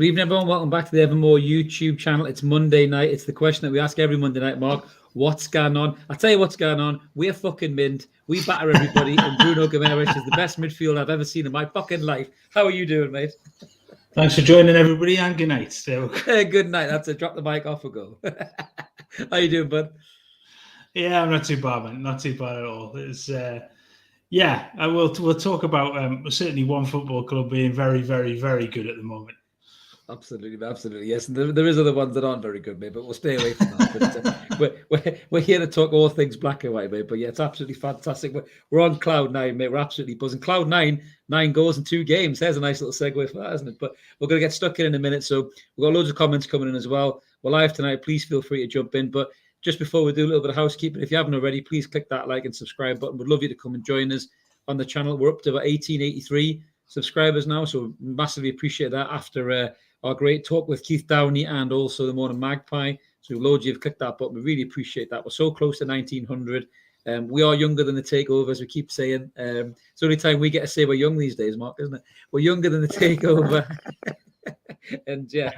Good evening, everyone. Welcome back to the Evermore YouTube channel. It's Monday night. It's the question that we ask every Monday night, Mark. What's going on? I'll tell you what's going on. We're fucking mint. We batter everybody, and Bruno Guimaraes is the best midfielder I've ever seen in my fucking life. How are you doing, mate? Thanks for joining, everybody, and good night. Good night. That's it. Drop the mic off and go. How you doing, bud? Yeah, I'm not too bad, man. Not too bad at all. It's we'll talk about certainly one football club being very, very, very good at the moment. Absolutely, yes. And there is other ones that aren't very good, mate, but we'll stay away from that. But, we're here to talk all things black and white, mate. But yeah, it's absolutely fantastic. We're on cloud nine, mate. We're absolutely buzzing. Cloud nine goals in 2 games. There's a nice little segue for that, isn't it? But we're going to get stuck in a minute. So we've got loads of comments coming in as well. We're live tonight. Please feel free to jump in. But just before we do a little bit of housekeeping, if you haven't already, please click that like and subscribe button. We'd love you to come and join us on the channel. We're up to about 1883 subscribers now, so massively appreciate that after our great talk with Keith Downey and also the Morning Magpie. So loads you've clicked that button. We really appreciate that. We're so close to 1900. We are younger than the takeover, as we keep saying. It's the only time we get to say we're young these days, Mark, isn't it? We're younger than the takeover. And yeah,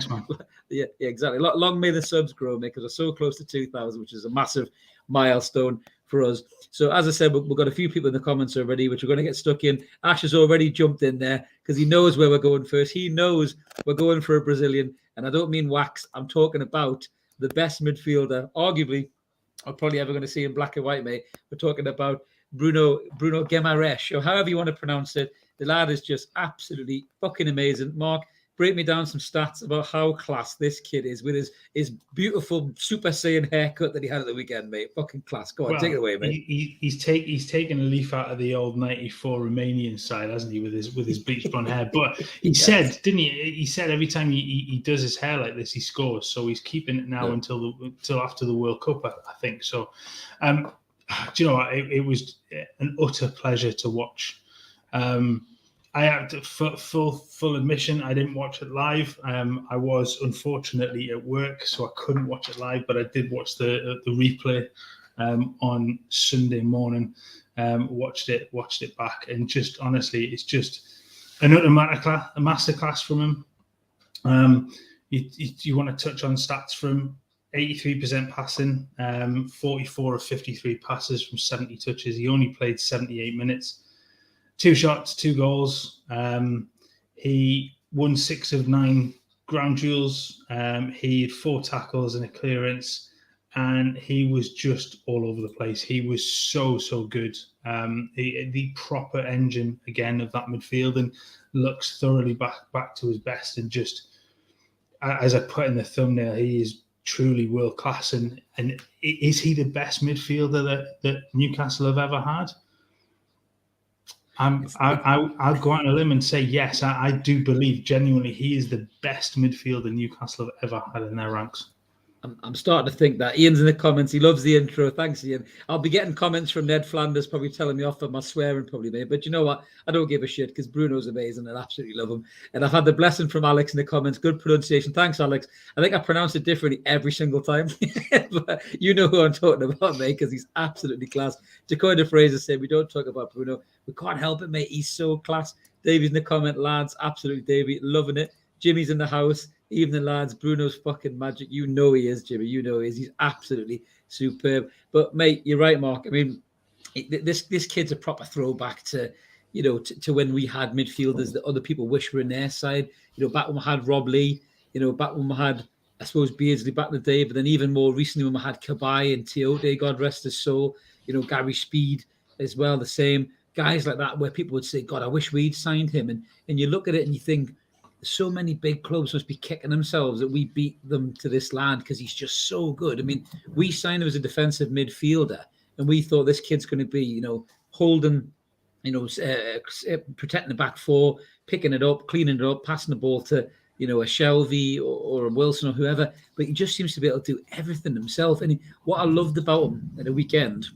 exactly. Long may the subs grow, mate, because we're so close to 2,000, which is a massive milestone for us. So as I said, we've got a few people in the comments already, which we're going to get stuck in. Ash has already jumped in there because he knows where we're going first. He knows we're going for a Brazilian, and I don't mean wax. I'm talking about the best midfielder, arguably, I'm probably ever going to see in black and white, mate. We're talking about Bruno Guimaraes, or however you want to pronounce it. The lad is just absolutely fucking amazing. Mark, break me down some stats about how class this kid is with his beautiful Super Saiyan haircut that he had at the weekend, mate. Fucking class. Go on, take it away, mate. He's taken a leaf out of the old '94 Romanian side, hasn't he, with his bleached blonde hair? But he said, didn't he? He said every time he does his hair like this, he scores. So he's keeping it now until after the World Cup, I think. So, do you know what? It was an utter pleasure to watch. I have to, full admission, I didn't watch it live. I was unfortunately at work, so I couldn't watch it live, but I did watch the replay on Sunday morning. Watched it back, and just honestly, it's just another masterclass from him. You want to touch on stats from 83% passing, 44 of 53 passes from 70 touches. He only played 78 minutes. 2 shots, 2 goals. He won 6 of 9 ground duels. He had 4 tackles and a clearance, and he was just all over the place. He was so good. The proper engine again of that midfield, and looks thoroughly back to his best. And just as I put in the thumbnail, he is truly world class. And is he the best midfielder that Newcastle have ever had? I'll go out on a limb and say yes. I do believe genuinely he is the best midfielder Newcastle have ever had in their ranks. I'm starting to think that. Ian's in the comments. He loves the intro. Thanks, Ian. I'll be getting comments from Ned Flanders probably telling me off for my swearing probably, mate. But you know what? I don't give a shit because Bruno's amazing and I absolutely love him. And I've had the blessing from Alex in the comments. Good pronunciation. Thanks, Alex. I think I pronounce it differently every single time. But you know who I'm talking about, mate, because he's absolutely class. Jacoda Fraser said, we don't talk about Bruno. We can't help it, mate. He's so class. Davy's in the comment, lads. Absolutely, Davy. Loving it. Jimmy's in the house. Evening, lads. Bruno's fucking magic. You know he is, Jimmy. You know he is. He's absolutely superb. But, mate, you're right, Mark. I mean, this kid's a proper throwback to, you know, to when we had midfielders that other people wish were in their side. You know, back when we had Rob Lee, you know, back when we had, I suppose, Beardsley back in the day, but then even more recently when we had Cabaye and Tiote, God rest his soul, you know, Gary Speed as well, the same. Guys like that where people would say, God, I wish we'd signed him. And you look at it and you think, so many big clubs must be kicking themselves that we beat them to this land because he's just so good. I mean, we signed him as a defensive midfielder and we thought this kid's going to be, you know, holding, you know, protecting the back four, picking it up, cleaning it up, passing the ball to, you know, a Shelby or a Wilson or whoever. But he just seems to be able to do everything himself. And what I loved about him at the weekend,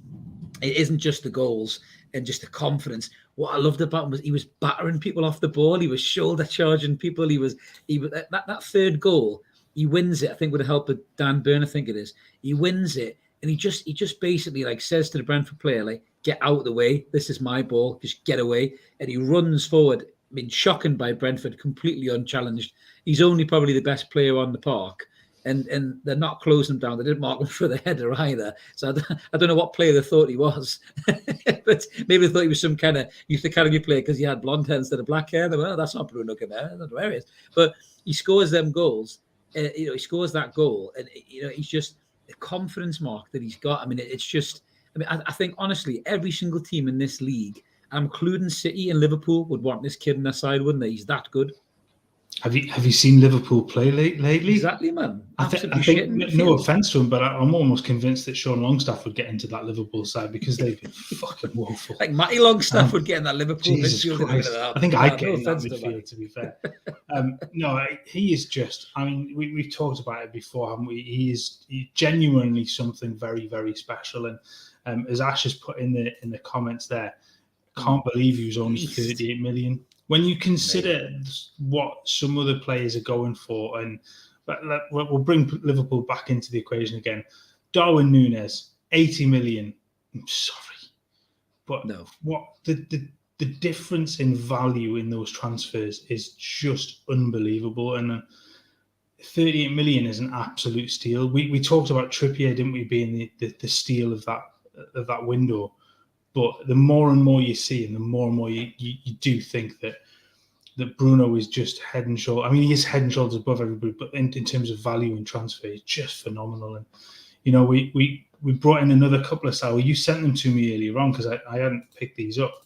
it isn't just the goals and just the confidence. What I loved about him was he was battering people off the ball. He was shoulder charging people. He was that third goal. He wins it. I think with the help of Dan Byrne, I think it is. He wins it, and he just basically like says to the Brentford player, like, get out of the way. This is my ball. Just get away. And he runs forward been shocking by Brentford, completely unchallenged. He's only probably the best player on the park. And they're not closing him down. They didn't mark him for the header either. So I don't know what player they thought he was. But maybe they thought he was some kind of youth academy player because he had blonde hair instead of black hair. They went, oh, that's not Bruno Camara. I don't know where he is. But he scores them goals. He scores that goal. And, he's just the confidence mark that he's got. I mean, it's just, I think, honestly, every single team in this league, including City and Liverpool, would want this kid on their side, wouldn't they? He's that good. Have you seen Liverpool play lately? Exactly, man. I think no offense to him, but I'm almost convinced that Sean Longstaff would get into that Liverpool side because they've been fucking woeful. Like Matty Longstaff would get in that Liverpool midfield. I think I'd get in that midfield, to be fair. No, he is just. I mean, we've talked about it before, haven't we? He's genuinely something very, very special. And as Ash has put in the comments there, can't believe he was only 38 million. When you consider what some other players are going for, and we'll bring Liverpool back into the equation again. Darwin Núñez, 80 million. I'm sorry, but no. What the difference in value in those transfers is just unbelievable. And 38 million is an absolute steal. We talked about Trippier, didn't we, being the steal of that window. But the more and more you see, and the more you do think that Bruno is just head and shoulders. I mean, he is head and shoulders above everybody, but in terms of value and transfer, he's just phenomenal. And we brought in another couple of Salah. You sent them to me earlier on because I hadn't picked these up.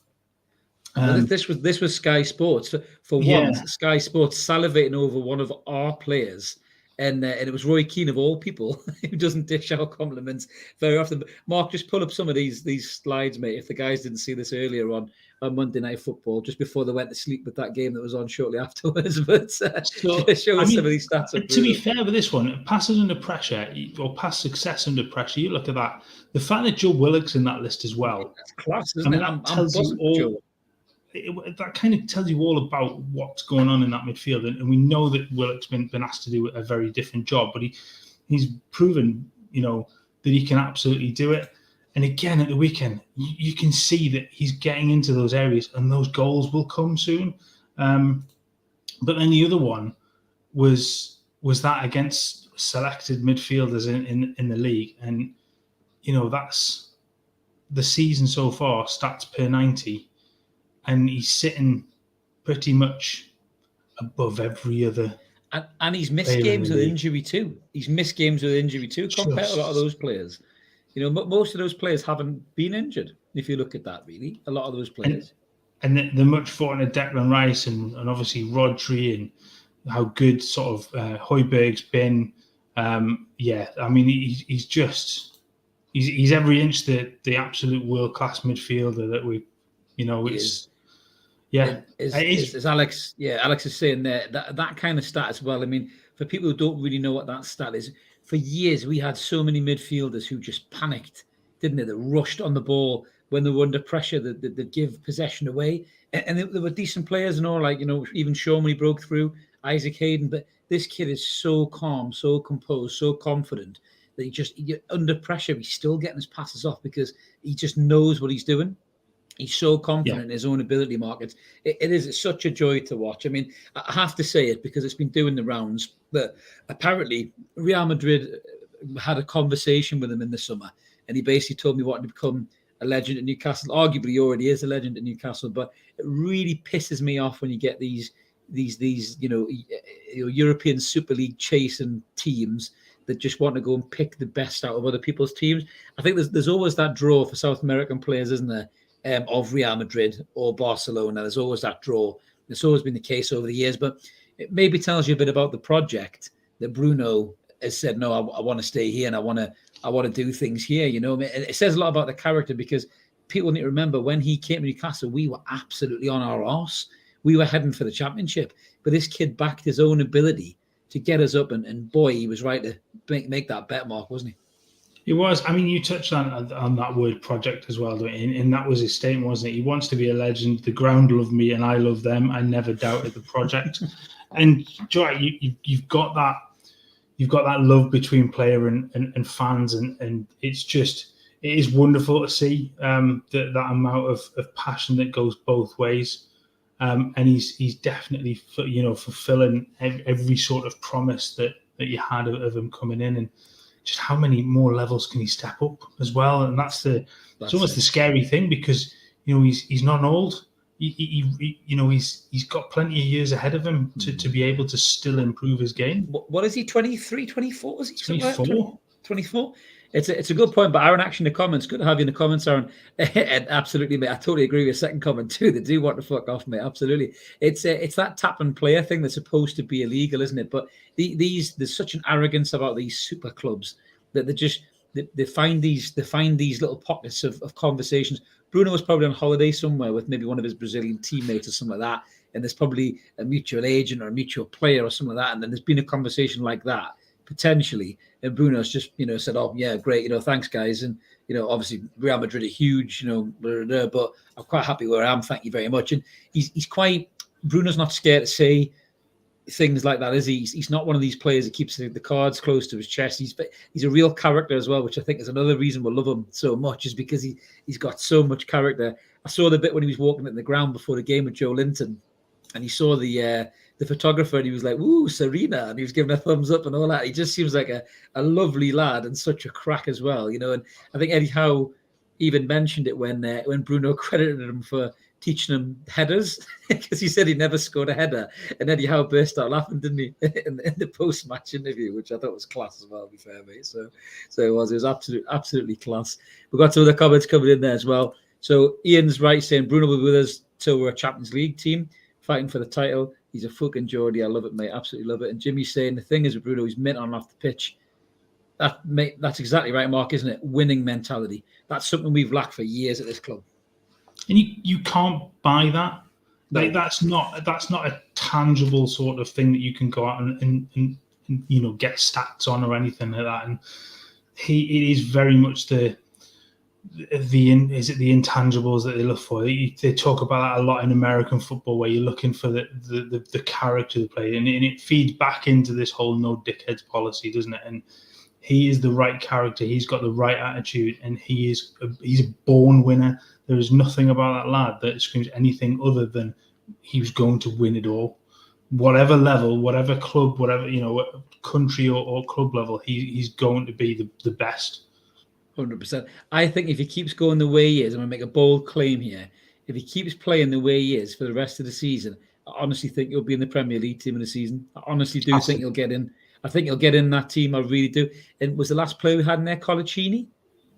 This was Sky Sports for once. Sky Sports salivating over one of our players. And it was Roy Keane, of all people, who doesn't dish out compliments very often. But Mark, just pull up some of these slides, mate. If the guys didn't see this earlier on Monday Night Football, just before they went to sleep with that game that was on shortly afterwards. But show us some of these stats. To be fair with this one, passes under pressure or pass success under pressure, you look at that. The fact that Joe Willock's in that list as well. That's class, isn't it? That tells you all. That kind of tells you all about what's going on in that midfield, and we know that Willock's been asked to do a very different job, but he's proven, that he can absolutely do it. And again, at the weekend, you can see that he's getting into those areas, and those goals will come soon. But then the other one was that against selected midfielders in the league, and that's the season so far, stats per 90. And he's sitting pretty much above every other. And he's missed games with injury too. Compared to a lot of those players. Most of those players haven't been injured, if you look at that, really. A lot of those players. And the much fortunate Declan Rice and obviously Rodri and how good sort of Højbjerg's been. I mean, he's every inch the absolute world-class midfielder that we, it's... Yeah, as Alex is saying there, that kind of stat as well. I mean, for people who don't really know what that stat is, for years we had so many midfielders who just panicked, didn't they? That rushed on the ball when they were under pressure, that give possession away. And there were decent players and all, like, even Shaw when he broke through, Isaac Hayden. But this kid is so calm, so composed, so confident that he under pressure, he's still getting his passes off because he just knows what he's doing. He's so confident in his own ability, Mark. It's such a joy to watch. I mean, I have to say it because it's been doing the rounds. But apparently, Real Madrid had a conversation with him in the summer, and he basically told me he wanted to become a legend at Newcastle. Arguably, he already is a legend at Newcastle, but it really pisses me off when you get these European Super League chasing teams that just want to go and pick the best out of other people's teams. I think there's always that draw for South American players, isn't there? Of Real Madrid or Barcelona. There's always that draw. It's always been the case over the years, but it maybe tells you a bit about the project that Bruno has said, no, I want to stay here and I want to do things here. It says a lot about the character because people need to remember when he came to Newcastle, we were absolutely on our arse. We were heading for the championship, but this kid backed his own ability to get us up, and boy, he was right to make that bet, Mark, wasn't he? It was. I mean, you touched on that word project as well, and that was his statement, wasn't it? He wants to be a legend. The ground loved me, and I love them. I never doubted the project. And Joy, you've got that. You've got that love between player and fans, and it is wonderful to see that amount of passion that goes both ways. and he's definitely fulfilling every sort of promise that you had of him coming in, and just how many more levels can he step up as well? And that's almost the scary thing, because he's not old. He's got plenty of years ahead of him to be able to still improve his game. What is he, 23, 24? Is he 24? 24? It's a good point, but Aaron, actually, in the comments, good to have you in the comments, Aaron. And absolutely, mate, I totally agree with your second comment too. They do want to fuck off, mate. Absolutely, it's that tap and player thing that's supposed to be illegal, isn't it? But there's such an arrogance about these super clubs that they find these little pockets of conversations. Bruno was probably on holiday somewhere with maybe one of his Brazilian teammates or something like that, and there's probably a mutual agent or a mutual player or something like that, and then there's been a conversation like that potentially, and Bruno's just said, "Oh yeah, great, thanks guys," and obviously Real Madrid are huge, but I'm quite happy where I am. Thank you very much. And Bruno's not scared to say things like that, is he? He's not one of these players that keeps the cards close to his chest. He's a real character as well, which I think is another reason we love him so much, is because he's got so much character. I saw the bit when he was walking at the ground before the game with Joe Linton, and he saw the photographer, and he was like, "Ooh, Serena," and he was giving a thumbs up and all that. He just seems like a lovely lad and such a crack as well, And I think Eddie Howe even mentioned it when Bruno credited him for teaching him headers, because he said he never scored a header, and Eddie Howe burst out laughing, didn't he, in the post-match interview, which I thought was class as well, to be fair, mate. So it was absolutely class. We've got some other comments coming in there as well. So Ian's right, saying Bruno will be with us till we're a Champions League team fighting for the title. He's a fucking Geordie. I love it, mate. Absolutely love it. And Jimmy's saying the thing is with Bruno, he's mint on off the pitch. That's exactly right, Mark, isn't it? Winning mentality. That's something we've lacked for years at this club. And you can't buy that. Like, that's not a tangible sort of thing that you can go out and get stats on or anything like that. And it is very much the intangibles that they look for. They talk about that a lot in American football, where you're looking for the character of the player, and it feeds back into this whole no dickheads policy, doesn't it? And he is the right character. He's got the right attitude, and he's a born winner. There is nothing about that lad that screams anything other than he was going to win it all. Whatever level, whatever club, whatever country or club level, he's going to be the best. 100%. I think if he keeps going the way he is, I'm going to make a bold claim here. If he keeps playing the way he is for the rest of the season, I honestly think he'll be in the Premier League team in the season. I honestly do think he'll get in. I think he'll get in that team. I really do. And was the last player we had in there Colaccini?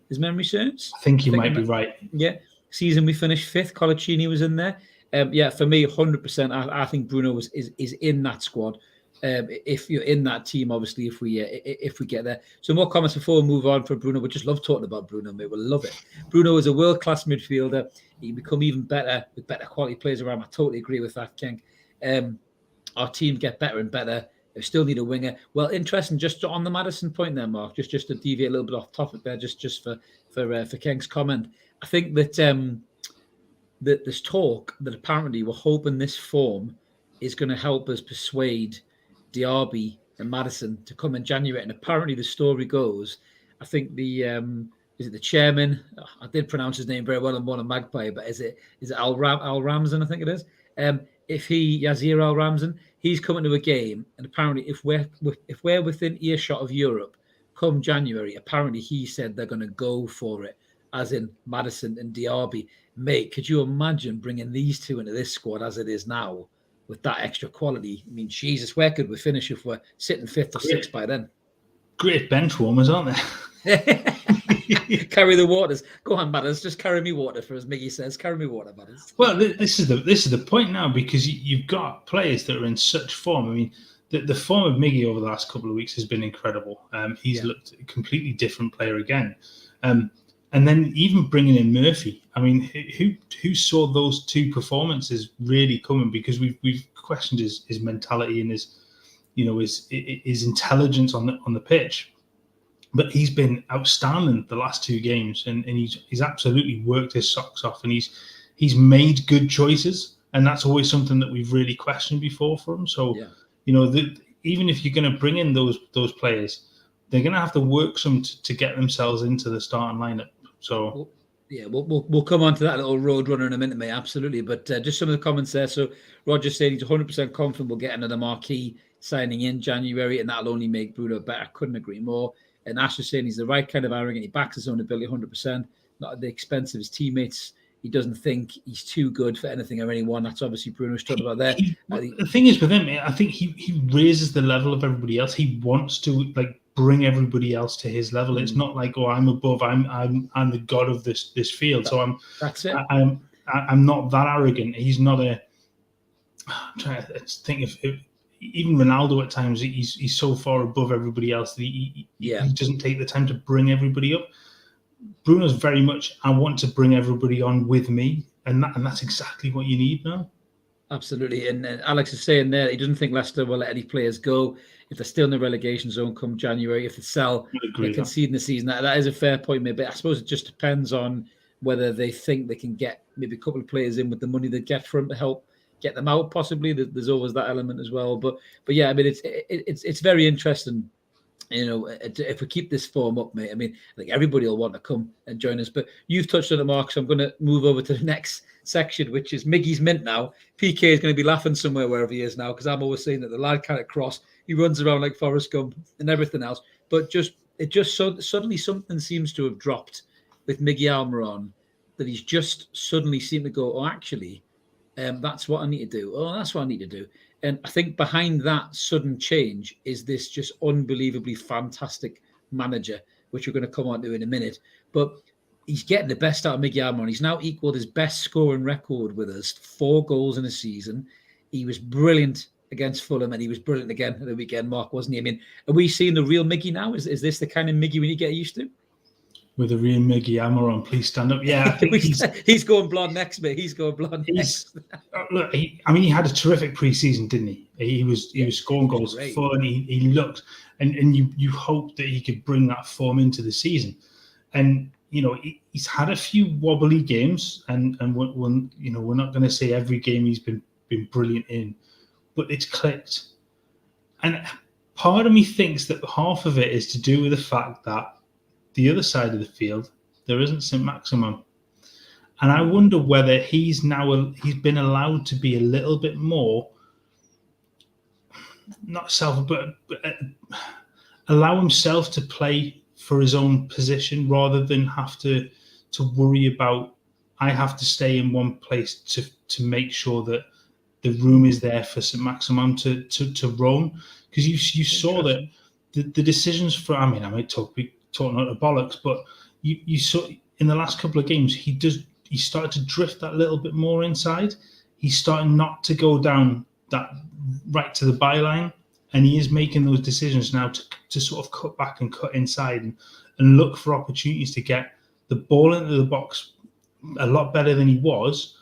His memory serves? I think you might be right. Yeah. Season we finished 5th. Colaccini was in there. For me, 100%. I think Bruno is in that squad. If you're in that team, obviously, if we get there. So more comments before we move on for Bruno. We just love talking about Bruno, mate. We love it. Bruno is a world-class midfielder. He can become even better with better quality players around. I totally agree with that, Ken. Our team get better and better. We still need a winger. Well, interesting. Just on the Maddison point there, Mark. Just to deviate a little bit off topic there, just for Ken's comment. I think that that this talk that apparently we're hoping this form is going to help us persuade Diaby and Maddison to come in January. And apparently the story goes, I think the chairman? I did pronounce his name very well and won a Magpie, but is it Al Ramzan? I think it is. Yazir Al Ramzan, he's coming to a game, and apparently if we're within earshot of Europe come January, apparently he said they're going to go for it, as in Maddison and Diaby. Mate, could you imagine bringing these two into this squad as it is now with that extra quality? I mean, Jesus, where could we finish if we're sitting 5th or 6th by then? Great bench warmers, aren't they? Carry the waters. Go on, Madders. Just carry me water, for as Miggy says. Carry me water, Madders. Well, this is the point now, because you've got players that are in such form. I mean, the form of Miggy over the last couple of weeks has been incredible. He's looked a completely different player again. And then even bringing in Murphy. I mean, who saw those two performances really coming? Because we've questioned his mentality and his intelligence on the pitch. But he's been outstanding the last 2 games, and he's absolutely worked his socks off, and he's made good choices, and that's always something that we've really questioned before for him. So, even if you're going to bring in those players, they're going to have to work some to get themselves into the starting lineup. So Yeah, we'll come on to that little road runner in a minute, mate. Absolutely. But just some of the comments there. So Roger said he's 100% confident we'll get another marquee signing in January, and that'll only make Bruno better. Couldn't agree more. And Ash is saying he's the right kind of arrogant. He backs his own ability 100%, not at the expense of his teammates. He doesn't think he's too good for anything or anyone. That's obviously Bruno's talked about there. The thing is with him, I think he raises the level of everybody else. He wants to bring everybody else to his level. It's not like, oh, I'm above. I'm the god of this field. So that's it. I'm not that arrogant. He's not a. I'm trying to think if even Ronaldo at times he's so far above everybody else that he doesn't take the time to bring everybody up. Bruno's very much, I want to bring everybody on with me, and that's exactly what you need now. Absolutely. And Alex is saying there he doesn't think Leicester will let any players go if they're still in the relegation zone come January. If they sell, they concede in the season. That is a fair point, maybe. I suppose it just depends on whether they think they can get maybe a couple of players in with the money they get from to help get them out. Possibly there's always that element as well. But yeah, I mean it's very interesting. You know, if we keep this form up, mate, I mean, I think everybody will want to come and join us. But you've touched on it, Mark, so I'm going to move over to the next section, which is Miggy's mint now. PK is going to be laughing somewhere wherever he is now, because I'm always saying that the lad can't cross. He runs around like Forrest Gump and everything else. But suddenly something seems to have dropped with Miguel Almirón, that he's just suddenly seemed to go, oh, actually, that's what I need to do. Oh, that's what I need to do. And I think behind that sudden change is this just unbelievably fantastic manager, which we're going to come on to in a minute. But he's getting the best out of Miguel Almirón. He's now equaled his best scoring record with us, 4 goals in a season. He was brilliant against Fulham, and he was brilliant again at the weekend, Mark, wasn't he? I mean, are we seeing the real Miggy now? Is this the kind of Miggy we need to get used to? With a real Miguel Almirón, please stand up. Yeah, I think he's going blonde next, mate. He's going blonde next. Look, he had a terrific pre-season, didn't he? He was scoring goals for fun. He looked, and you hope that he could bring that form into the season. And you know, he's had a few wobbly games, and we're not going to say every game he's been brilliant in, but it's clicked. And part of me thinks that half of it is to do with the fact that the other side of the field, there isn't Saint-Maximin. And I wonder whether he's been allowed to be a little bit more, not self, but allow himself to play for his own position rather than have to worry about, I have to stay in one place to make sure that the room is there for Saint-Maximin to roam. Because you saw that the decisions for, I might talking out of bollocks, but you saw in the last couple of games he started to drift that little bit more inside. He's starting not to go down that right to the byline, and he is making those decisions now to sort of cut back and cut inside and look for opportunities to get the ball into the box a lot better than he was,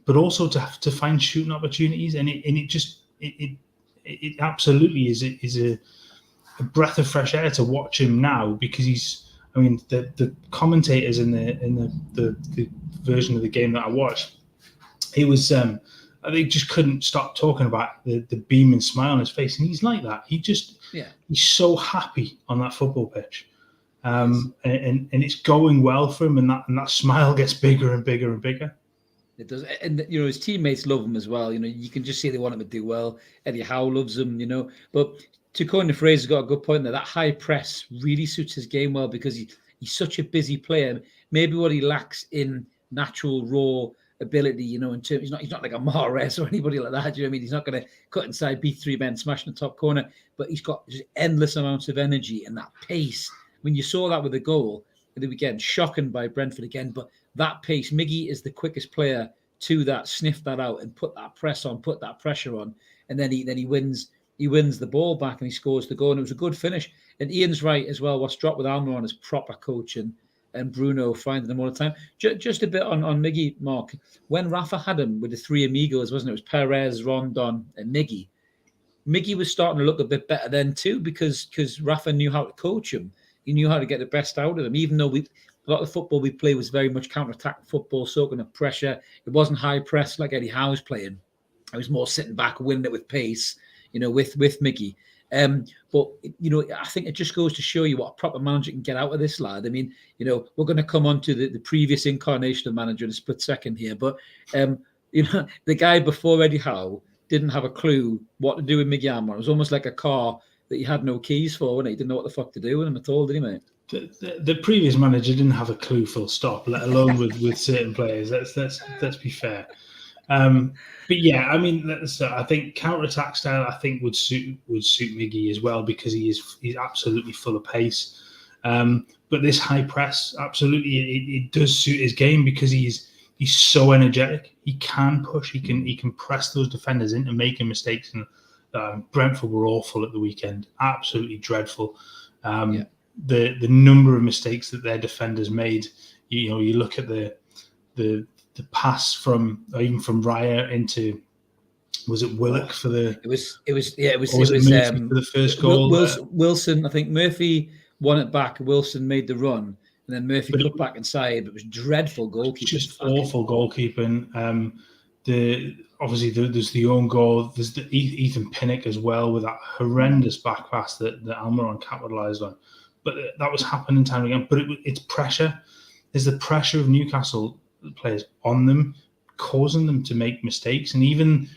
but also to find shooting opportunities. And it absolutely is a breath of fresh air to watch him now, because the commentators in the version of the game that I watched, it was they just couldn't stop talking about the beaming smile on his face, and he's like that. He's so happy on that football pitch, and it's going well for him, and that smile gets bigger and bigger and bigger. It does, and his teammates love him as well. You can just see they want him to do well. Eddie Howe loves him, but. To coin the phrase, has got a good point there. That high press really suits his game well, because he's such a busy player. Maybe what he lacks in natural raw ability, in terms, he's not like a Mahrez or anybody like that. Do you know what I mean? He's not going to cut inside, beat 3 men, smash in the top corner, but he's got just endless amounts of energy and that pace. I mean, you saw that with the goal at the weekend, shocking by Brentford again, but that pace, Miggy is the quickest player to that, sniff that out and put that press on, put that pressure on, and then he wins. He wins the ball back and he scores the goal, and it was a good finish. And Ian's right as well. What's dropped with Almirón is proper coaching, and Bruno finding them all the time. Just a bit on Miggy, Mark. When Rafa had him with the 3 amigos, wasn't it? It was Perez, Rondon, and Miggy. Miggy was starting to look a bit better then too, because Rafa knew how to coach him. He knew how to get the best out of him, even though a lot of the football we play was very much counter-attack football, soaking up pressure. It wasn't high press like Eddie Howe was playing. It was more sitting back, winning it with pace. With Miggy. But I think it just goes to show you what a proper manager can get out of this lad. I mean, we're going to come on to the previous incarnation of manager in a split second here, but the guy before Eddie Howe didn't have a clue what to do with Miguel Almirón. It was almost like a car that he had no keys for, when he didn't know what the fuck to do with him at all, did he, mate? The previous manager didn't have a clue, full stop, let alone with certain players. Let's be fair. But yeah, I mean, I think counter-attack style would suit Miggy as well, because he's absolutely full of pace. But this high press, absolutely, it does suit his game, because he's so energetic. He can push. He can press those defenders into making mistakes. And Brentford were awful at the weekend, absolutely dreadful. The number of mistakes that their defenders made. You look at the pass from Raya into, was it Willock for the? It was for the first goal. Wilson, I think Murphy won it back. Wilson made the run, and then Murphy put back inside. It was dreadful goalkeeping. Just awful goalkeeping. Obviously there's the own goal. There's the Ethan Pinnock as well, with that horrendous back pass that Almirón capitalised on. But that was happening time again. But it's pressure. There's the pressure of Newcastle players on them, causing them to make mistakes. And even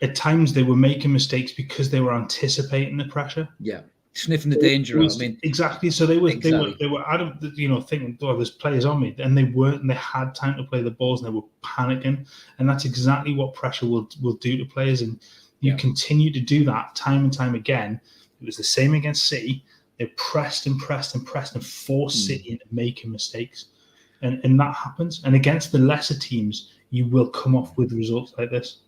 at times they were making mistakes because they were anticipating the pressure. Yeah, sniffing the danger out. I mean, exactly. So they were out of thinking, oh, there's players on me, and they weren't. And they had time to play the balls, and they were panicking. And that's exactly what pressure will do to players. And you continue to do that time and time again. It was the same against City. They pressed and forced City into making mistakes. And that happens. And against the lesser teams, you will come off with results like this.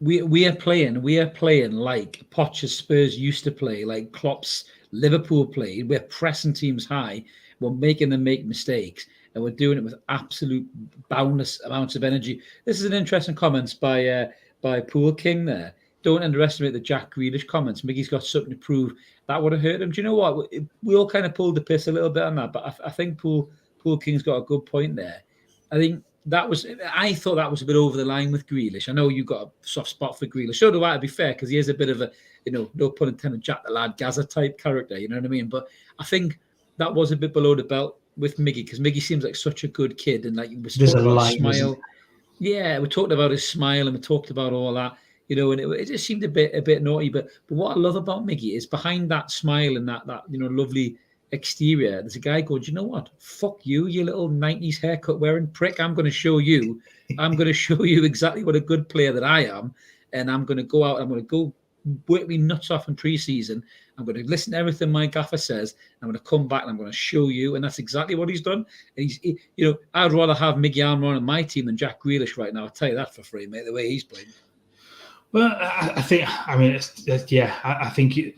We are playing like Poch's Spurs used to play, like Klopp's Liverpool played. We're pressing teams high. We're making them make mistakes. And we're doing it with absolute boundless amounts of energy. This is an interesting comment by Pool King there. Don't underestimate the Jack Grealish comments. Miggy's got something to prove. That would have hurt him. Do you know what? We all kind of pulled the piss a little bit on that, but I think Pool King's got a good point there. I thought that was a bit over the line with Grealish. I know you got a soft spot for Grealish. So do I, to be fair, because he is a bit of a, no pun intended, Jack the Lad Gaza type character, you know what I mean? But I think that was a bit below the belt with Miggy, because Miggy seems like such a good kid, and like there's a line, smile. Yeah, we talked about his smile, and we talked about all that. And it just seemed a bit naughty. But what I love about Miggy is behind that smile and that lovely exterior, there's a guy going, do you know what? Fuck you, you little 90s haircut wearing prick. I'm going to show you exactly what a good player that I am. And I'm going to go out, I'm going to go work me nuts off in pre-season. I'm going to listen to everything my gaffer says. I'm going to come back and I'm going to show you. And that's exactly what he's done. And I'd rather have Miguel Almirón on my team than Jack Grealish right now. I'll tell you that for free, mate, the way he's playing. Well, I think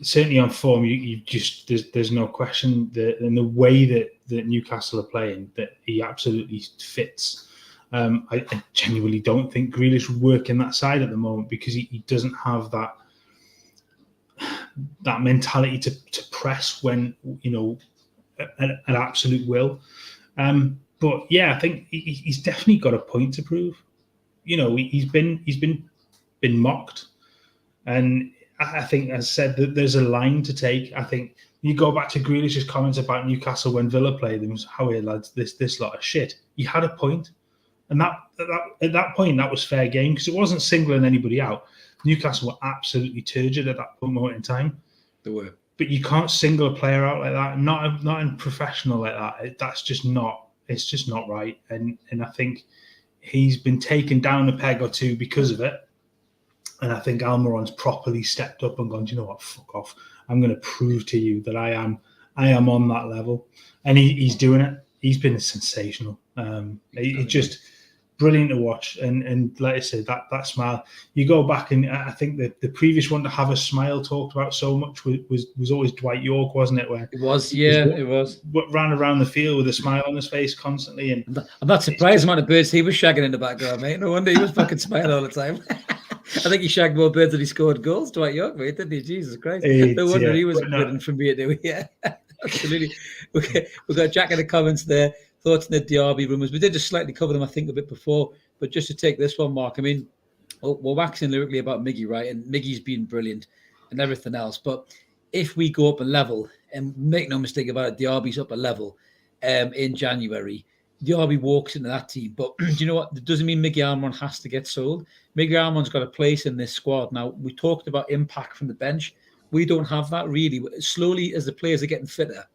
certainly on form, you just there's no question that in the way that Newcastle are playing, that he absolutely fits. I genuinely don't think Grealish would work in that side at the moment, because he doesn't have that mentality to press when an absolute will. But yeah, I think he's definitely got a point to prove. He's been mocked, and I think, as I said, that there's a line to take. I think you go back to Grealish's comments about Newcastle when Villa played them. How here, lads, this lot of shit. He had a point, and that at that point that was fair game, because it wasn't singling anybody out. Newcastle were absolutely turgid at that moment in time. They were, but you can't single a player out like that. Not in professional like that. That's just not. It's just not right. And I think he's been taken down a peg or two because of it. And I think Almirón's properly stepped up and gone, do you know what, fuck off. I'm going to prove to you that I am on that level. And he's doing it. He's been sensational. It's just brilliant to watch. And like I said, that smile, you go back, and I think the previous one to have a smile talked about so much was always Dwight York, wasn't it? Where it was, yeah, it was. Ran around the field with a smile on his face constantly. And I'm not surprised the amount of birds he was shagging in the background, mate. No wonder he was fucking smiling all the time. I think he shagged more birds than he scored goals, Dwight York, mate, didn't he? Jesus Christ. No wonder he was grinning from here to here. Yeah, absolutely. Okay, we've got Jack in the comments there. Thoughts on the Derby rumours. We did just slightly cover them, I think, a bit before. But just to take this one, Mark, I mean, we're waxing lyrically about Miggy, right? And Miggy's been brilliant and everything else. But if we go up a level, and make no mistake about it, the RB's up a level in January, the RB walks into that team. But do you know what? It doesn't mean Miguel Almirón has to get sold. Miguel Almirón's got a place in this squad. Now, we talked about impact from the bench. We don't have that really. Slowly, as the players are getting fitter,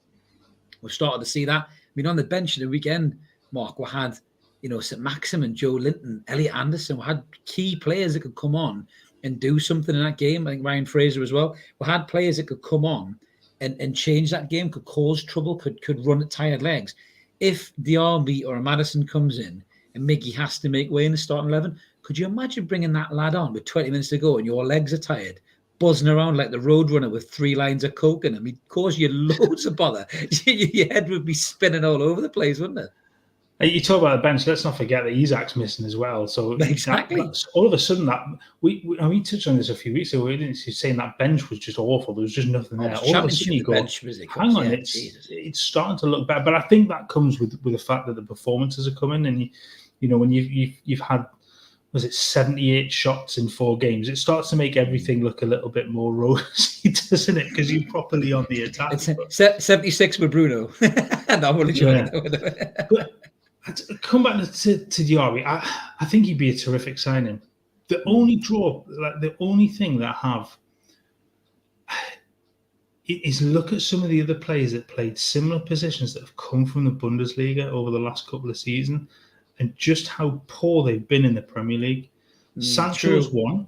we've started to see that. I mean, on the bench the weekend, Mark, we had, St. Maxim and Joe Linton, Elliot Anderson. We had key players that could come on and do something in that game. I think Ryan Fraser as well. We had players that could come on and change that game, could cause trouble, could run at tired legs. If the RB or a Maddison comes in and Miggy has to make way in the starting 11, could you imagine bringing that lad on with 20 minutes to go and your legs are tired, buzzing around like the roadrunner with 3 lines of coke in him? He'd cause you loads of bother. Your head would be spinning all over the place, wouldn't it? You talk about the bench. Let's not forget that Isak's missing as well. So exactly, all of a sudden that we touched on this a few weeks ago. We didn't saying that bench was just awful. There was just nothing there. All of a sudden you go, hang on, it's starting to look better. But I think that comes with the fact that the performances are coming, and when you've had, was it 78 shots in 4 games? It starts to make everything look a little bit more rosy, doesn't it? Because you're properly on the attack. It's 76 with Bruno. No, I'm only joking. Come back to Diarra. I think he'd be a terrific signing. The only the only thing that I have is look at some of the other players that played similar positions that have come from the Bundesliga over the last couple of seasons, and just how poor they've been in the Premier League. Sancho's one.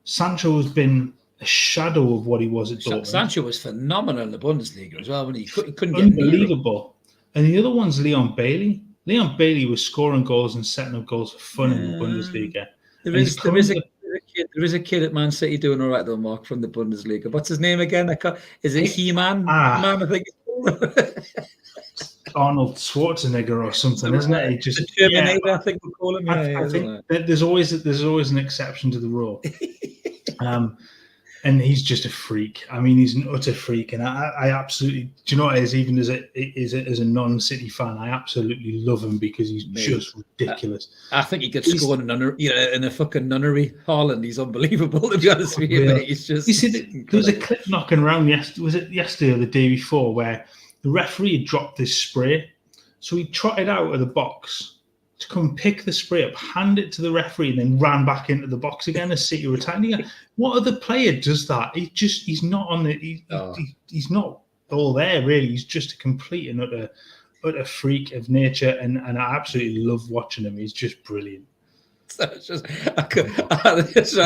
Sancho has been a shadow of what he was at Dortmund. Sancho was phenomenal in the Bundesliga as well. When he couldn't get unbelievable. And the other one's Leon Bailey. Leon Bailey was scoring goals and setting up goals for fun in the Bundesliga. There is a kid at Man City doing all right though, Mark, from the Bundesliga. What's his name again? Is it He-Man? Man, I think. Arnold Schwarzenegger or something, isn't it? Just Terminator, I think we call him. I think there's always an exception to the rule. And he's just a freak. I mean, he's an utter freak, and I absolutely. Do you know what it is? Even as a non-City fan, I absolutely love him because he's just ridiculous. I think he could score in a fucking nunnery. Haaland, he's unbelievable. To be honest with you, mate. He's just. You see, there was a clip knocking around yesterday. Was it yesterday or the day before where the referee had dropped this spray, so he trotted out of the box to come pick the spray up, hand it to the referee, and then ran back into the box again as City were attacking. What other player does that? He's not on the. He's not all there really. He's just a complete and utter freak of nature, and I absolutely love watching him. He's just brilliant. So it's just, I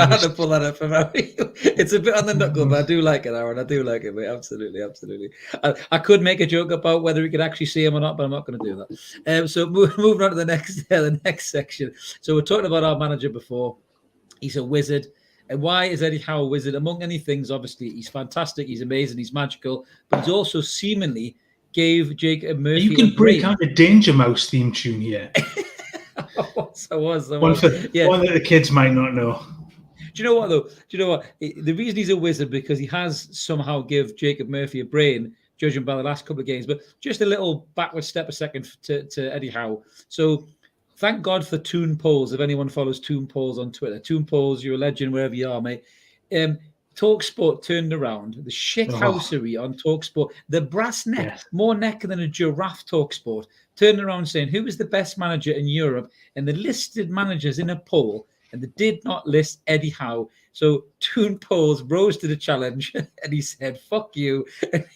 had to pull that up for me. It's a bit on the knuckle, but I do like it, Aaron. I do like it, mate. Absolutely. I could make a joke about whether we could actually see him or not, but I'm not going to do that. So moving on to the next section. So we're talking about our manager before. He's a wizard. And why is Eddie Howe a wizard? Among many things, obviously, he's fantastic, he's amazing, he's magical, but he's also seemingly gave Jacob Murphy. You can break out the Danger Mouse theme tune here. I was. One that the kids might not know. Do you know what, though? Do you know what? The reason he's a wizard because he has somehow give Jacob Murphy a brain, judging by the last couple of games. But just a little backward step a second to Eddie Howe. So thank God for Toon Polls, if anyone follows Toon Polls on Twitter. Toon Polls, you're a legend wherever you are, mate. TalkSport turned around. The shithousery on TalkSport, the brass neck, more neck than a giraffe TalkSport, turned around saying, who is the best manager in Europe? And the listed managers in a poll, and they did not list Eddie Howe. So Toon Polls rose to the challenge, and he said, fuck you.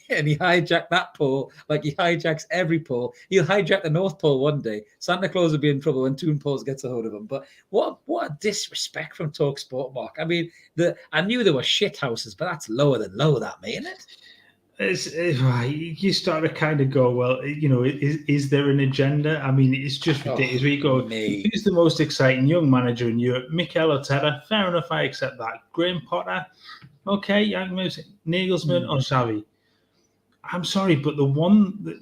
And he hijacked that poll like he hijacks every poll. He'll hijack the North Pole one day. Santa Claus will be in trouble when Toon Polls gets a hold of him. But what a disrespect from TalkSport, Mark. I mean, I knew there were shit houses, but that's lower than low, that, mate, isn't it? It's right. You start to kind of go, well, is there an agenda? I mean, it's just ridiculous. We go, who's the most exciting young manager in Europe? Mikel Arteta. Fair enough, I accept that. Graham Potter. Okay, Nagelsmann or Xavi. I'm sorry, but the one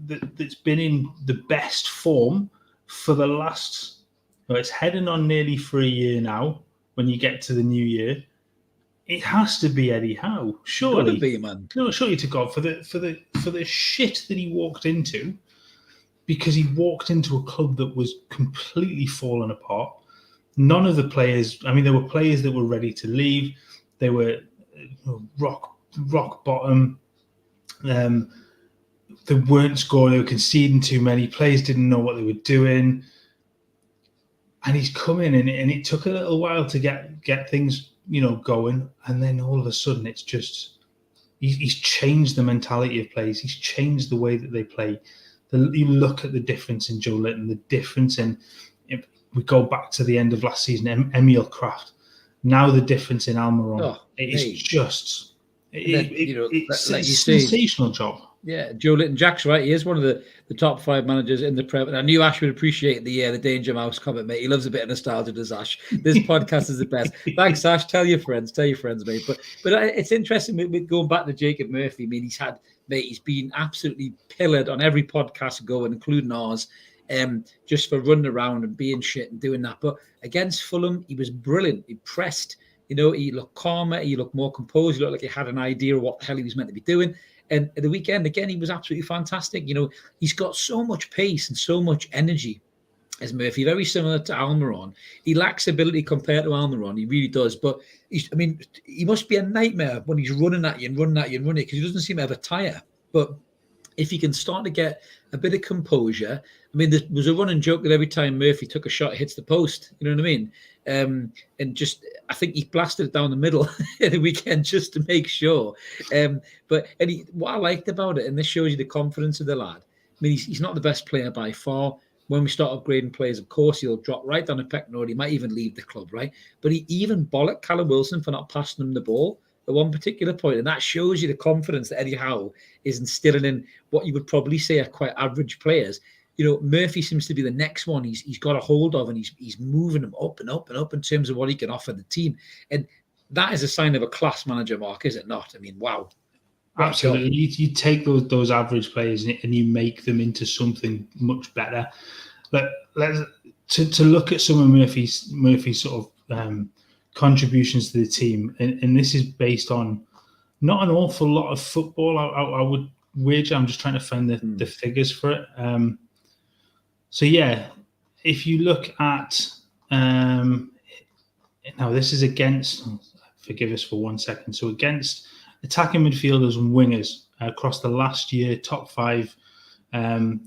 that's been in the best form for the last, it's heading on nearly for a year now. When you get to the new year. It has to be Eddie Howe, surely. Gotta be, man. No, surely to God for the shit that he walked into, because he walked into a club that was completely fallen apart. None of the players. I mean, there were players that were ready to leave. They were rock rock bottom. They weren't scoring. They were conceding too many. Players didn't know what they were doing. And he's come in, and it took a little while to get things, going. And then all of a sudden, it's just he's changed the mentality of players. He's changed the way that they play. You look at the difference in Joe Litton, the difference in, if we go back to the end of last season, Emil Kraft. Now the difference in Almirón. It's a sensational job. Yeah, Joe Litton, Jack's right. He is one of the top 5 managers in the Prem. And I knew Ash would appreciate the Danger Mouse comment, mate. He loves a bit of nostalgia, does Ash? This podcast is the best. Thanks, Ash. Tell your friends, mate. But it's interesting with going back to Jacob Murphy. I mean, he's been absolutely pillared on every podcast going, including ours, just for running around and being shit and doing that. But against Fulham, he was brilliant. He pressed. He looked calmer. He looked more composed. He looked like he had an idea of what the hell he was meant to be doing. And at the weekend, again, he was absolutely fantastic. He's got so much pace and so much energy as Murphy, very similar to Almirón. He lacks ability compared to Almirón. He really does. But, he must be a nightmare when he's running at you because he doesn't seem to ever tire. But if he can start to get a bit of composure, there was a running joke that every time Murphy took a shot, it hits the post. You know what I mean? And I think he blasted it down the middle at the weekend just to make sure. What I liked about it, and this shows you the confidence of the lad. He's not the best player by far. When we start upgrading players, of course, he'll drop right down the pecking order. He might even leave the club, right? But he even bollocked Callum Wilson for not passing him the ball at one particular point, and that shows you the confidence that Eddie Howe is instilling in what you would probably say are quite average players. Murphy seems to be the next one he's got a hold of, and he's moving him up and up and up in terms of what he can offer the team. And that is a sign of a class manager, Mark, is it not? Wow. Absolutely. You take those average players and you make them into something much better. To look at some of Murphy's sort of contributions to the team, and this is based on not an awful lot of football. I would wager. I'm just trying to find the figures for it. If you look at now, this is against. Forgive us for 1 second. So against attacking midfielders and wingers across the last year, top 5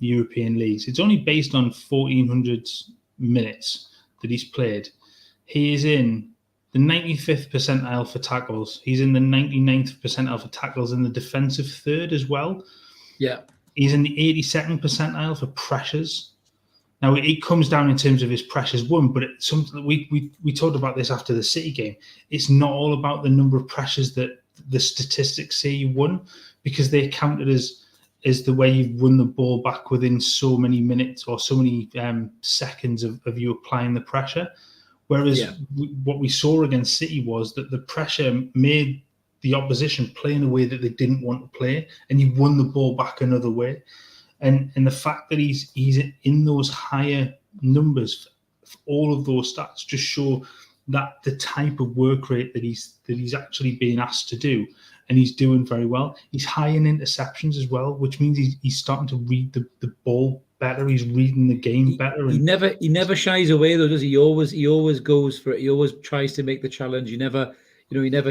European leagues. It's only based on 1,400 minutes that he's played. He is in the 95th percentile for tackles. He's in the 99th percentile for tackles in the defensive third as well. Yeah. He's in the 82nd percentile for pressures. Now, it comes down in terms of his pressures won, but it's something that we talked about this after the City game. It's not all about the number of pressures that the statistics say you won, because they're counted as the way you've won the ball back within so many minutes or so many seconds of you applying the pressure. Whereas what we saw against City was that the pressure made the opposition play in a way that they didn't want to play, and you won the ball back another way. And the fact that he's in those higher numbers, all of those stats just show that the type of work rate that he's actually being asked to do, and he's doing very well. He's high in interceptions as well, which means he's starting to read the ball better. He's reading the game better. He never shies away though, does he? He always goes for it. He always tries to make the challenge. He never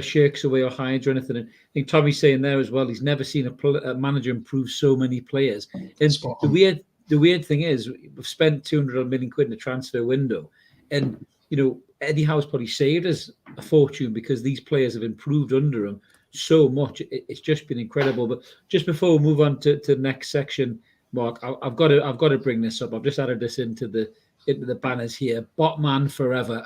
shirks away or hides or anything. And I think Tommy's saying there as well, he's never seen a manager improve so many players. And the weird thing is, we've spent 200 million quid in the transfer window, and Eddie Howe's probably saved us a fortune because these players have improved under him so much. It's just been incredible. But just before we move on to the next section, Mark, I've got to bring this up. I've just added this into the banners here. Botman forever.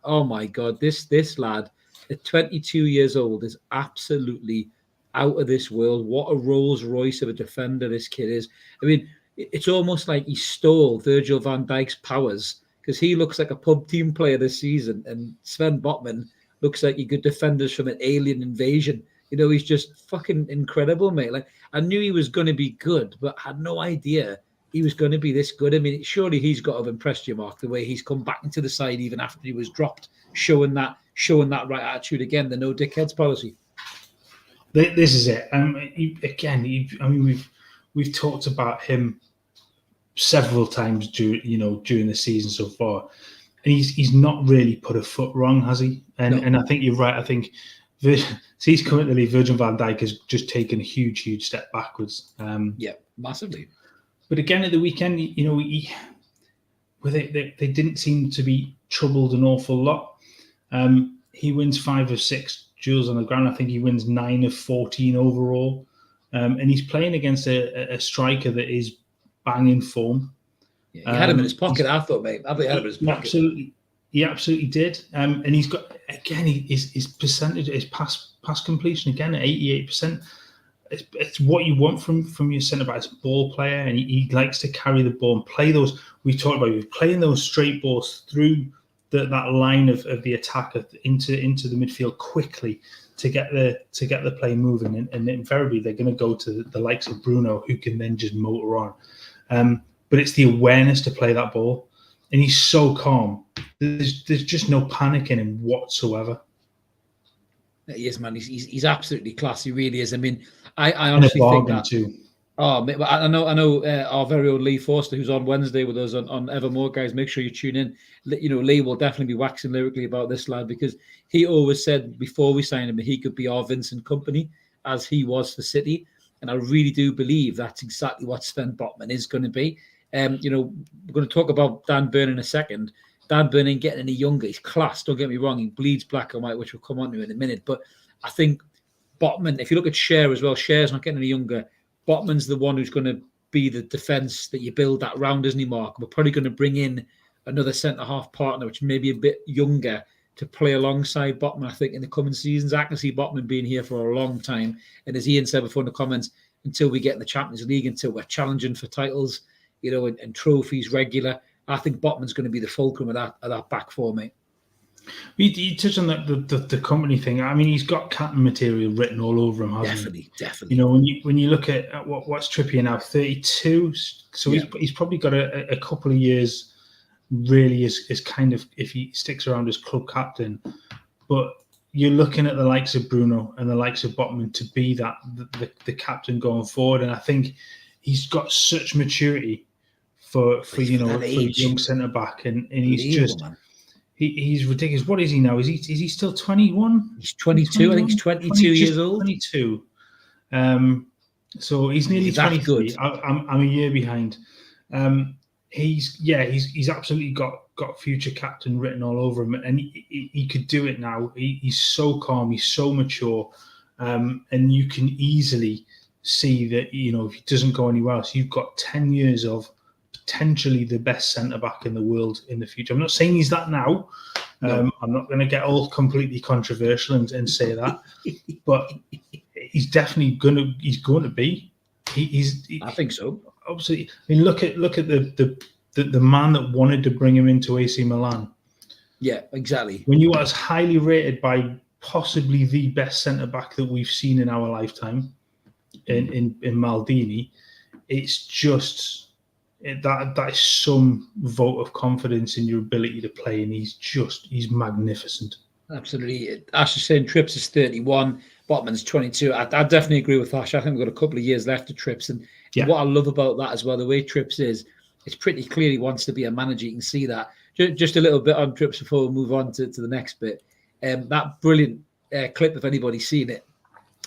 Oh my God, this lad at 22 years old is absolutely out of this world. What a Rolls Royce of a defender this kid is. It's almost like he stole Virgil van Dijk's powers, because he looks like a pub team player this season, and Sven Botman looks like he could defend us from an alien invasion. He's just fucking incredible, mate. I knew he was going to be good, but had no idea he was going to be this good. Surely he's got to have impressed you, Mark, the way he's come back into the side even after he was dropped, showing that right attitude again, the no dickheads policy. This is it. We've talked about him several times during the season so far, and he's not really put a foot wrong, has he? And I think you're right. I think he's coming to leave. Virgil van Dijk has just taken a huge step backwards. Yeah, massively. But again, at the weekend, they didn't seem to be troubled an awful lot. He wins 5 of 6 duels on the ground. I think he wins 9 of 14 overall. And he's playing against a striker that is banging form. Yeah, he had him in his pocket, I thought, mate. I thought he had him in his pocket. He absolutely did. And he's got, again, his percentage, his pass completion, again, at 88%. It's what you want from your centre back. It's a ball player, and he likes to carry the ball and play those. We talked about playing those straight balls through that line of the attacker into the midfield quickly to get the play moving. And invariably they're going to go to the likes of Bruno, who can then just motor on. But it's the awareness to play that ball, and he's so calm. There's just no panic in him whatsoever. He is, man. He's absolutely class. He really is. I mean, I honestly think that too. Oh, I know. Our very own Lee Forster, who's on Wednesday with us on Evermore, guys. Make sure you tune in. Lee will definitely be waxing lyrically about this lad, because he always said before we signed him he could be our Vincent Kompany, as he was for City, and I really do believe that's exactly what Sven Botman is going to be. We're going to talk about Dan Burn in a second. Dan Burn ain't getting any younger. He's class. Don't get me wrong. He bleeds black and white, which we'll come on to in a minute. But I think Botman, if you look at Cher as well, Cher's not getting any younger. Botman's the one who's going to be the defence that you build that round, isn't he, Mark? We're probably going to bring in another centre-half partner, which may be a bit younger, to play alongside Botman, I think, in the coming seasons. I can see Botman being here for a long time. And as Ian said before in the comments, until we get in the Champions League, until we're challenging for titles, and trophies regular, I think Botman's going to be the fulcrum of that back four, mate. You touched on the company thing. I mean, he's got captain material written all over him, hasn't he? Definitely. When you look at what's Trippier now, 32, so he's probably got a couple of years really is kind of, if he sticks around as club captain. But you're looking at the likes of Bruno and the likes of Botman to be the captain going forward, and I think he's got such maturity for a young centre back, and he's just. Man. He's ridiculous. What is he now? Is he still 21? He's 22. I think he's 22 years old. 22. So he's nearly 23. I'm a year behind. He's absolutely got future captain written all over him, and he could do it now. He's so calm. He's so mature, and you can easily see that if he doesn't go anywhere else, you've got 10 years of potentially the best centre-back in the world in the future. I'm not saying he's that now. No. I'm not going to get all completely controversial and say that, but he's definitely going to be. I think so. Obviously, I mean, look at the man that wanted to bring him into AC Milan. Yeah, exactly. When you are as highly rated by possibly the best centre-back that we've seen in our lifetime, in Maldini, it's just. That is some vote of confidence in your ability to play, and he's magnificent. Absolutely. Ash is saying Trips is 31, Botman's 22. I definitely agree with Ash. I think we've got a couple of years left of Trips, and what I love about that as well, the way Trips is, it's pretty clear he wants to be a manager. You can see that. Just a little bit on Trips before we move on to the next bit. That brilliant clip, if anybody's seen it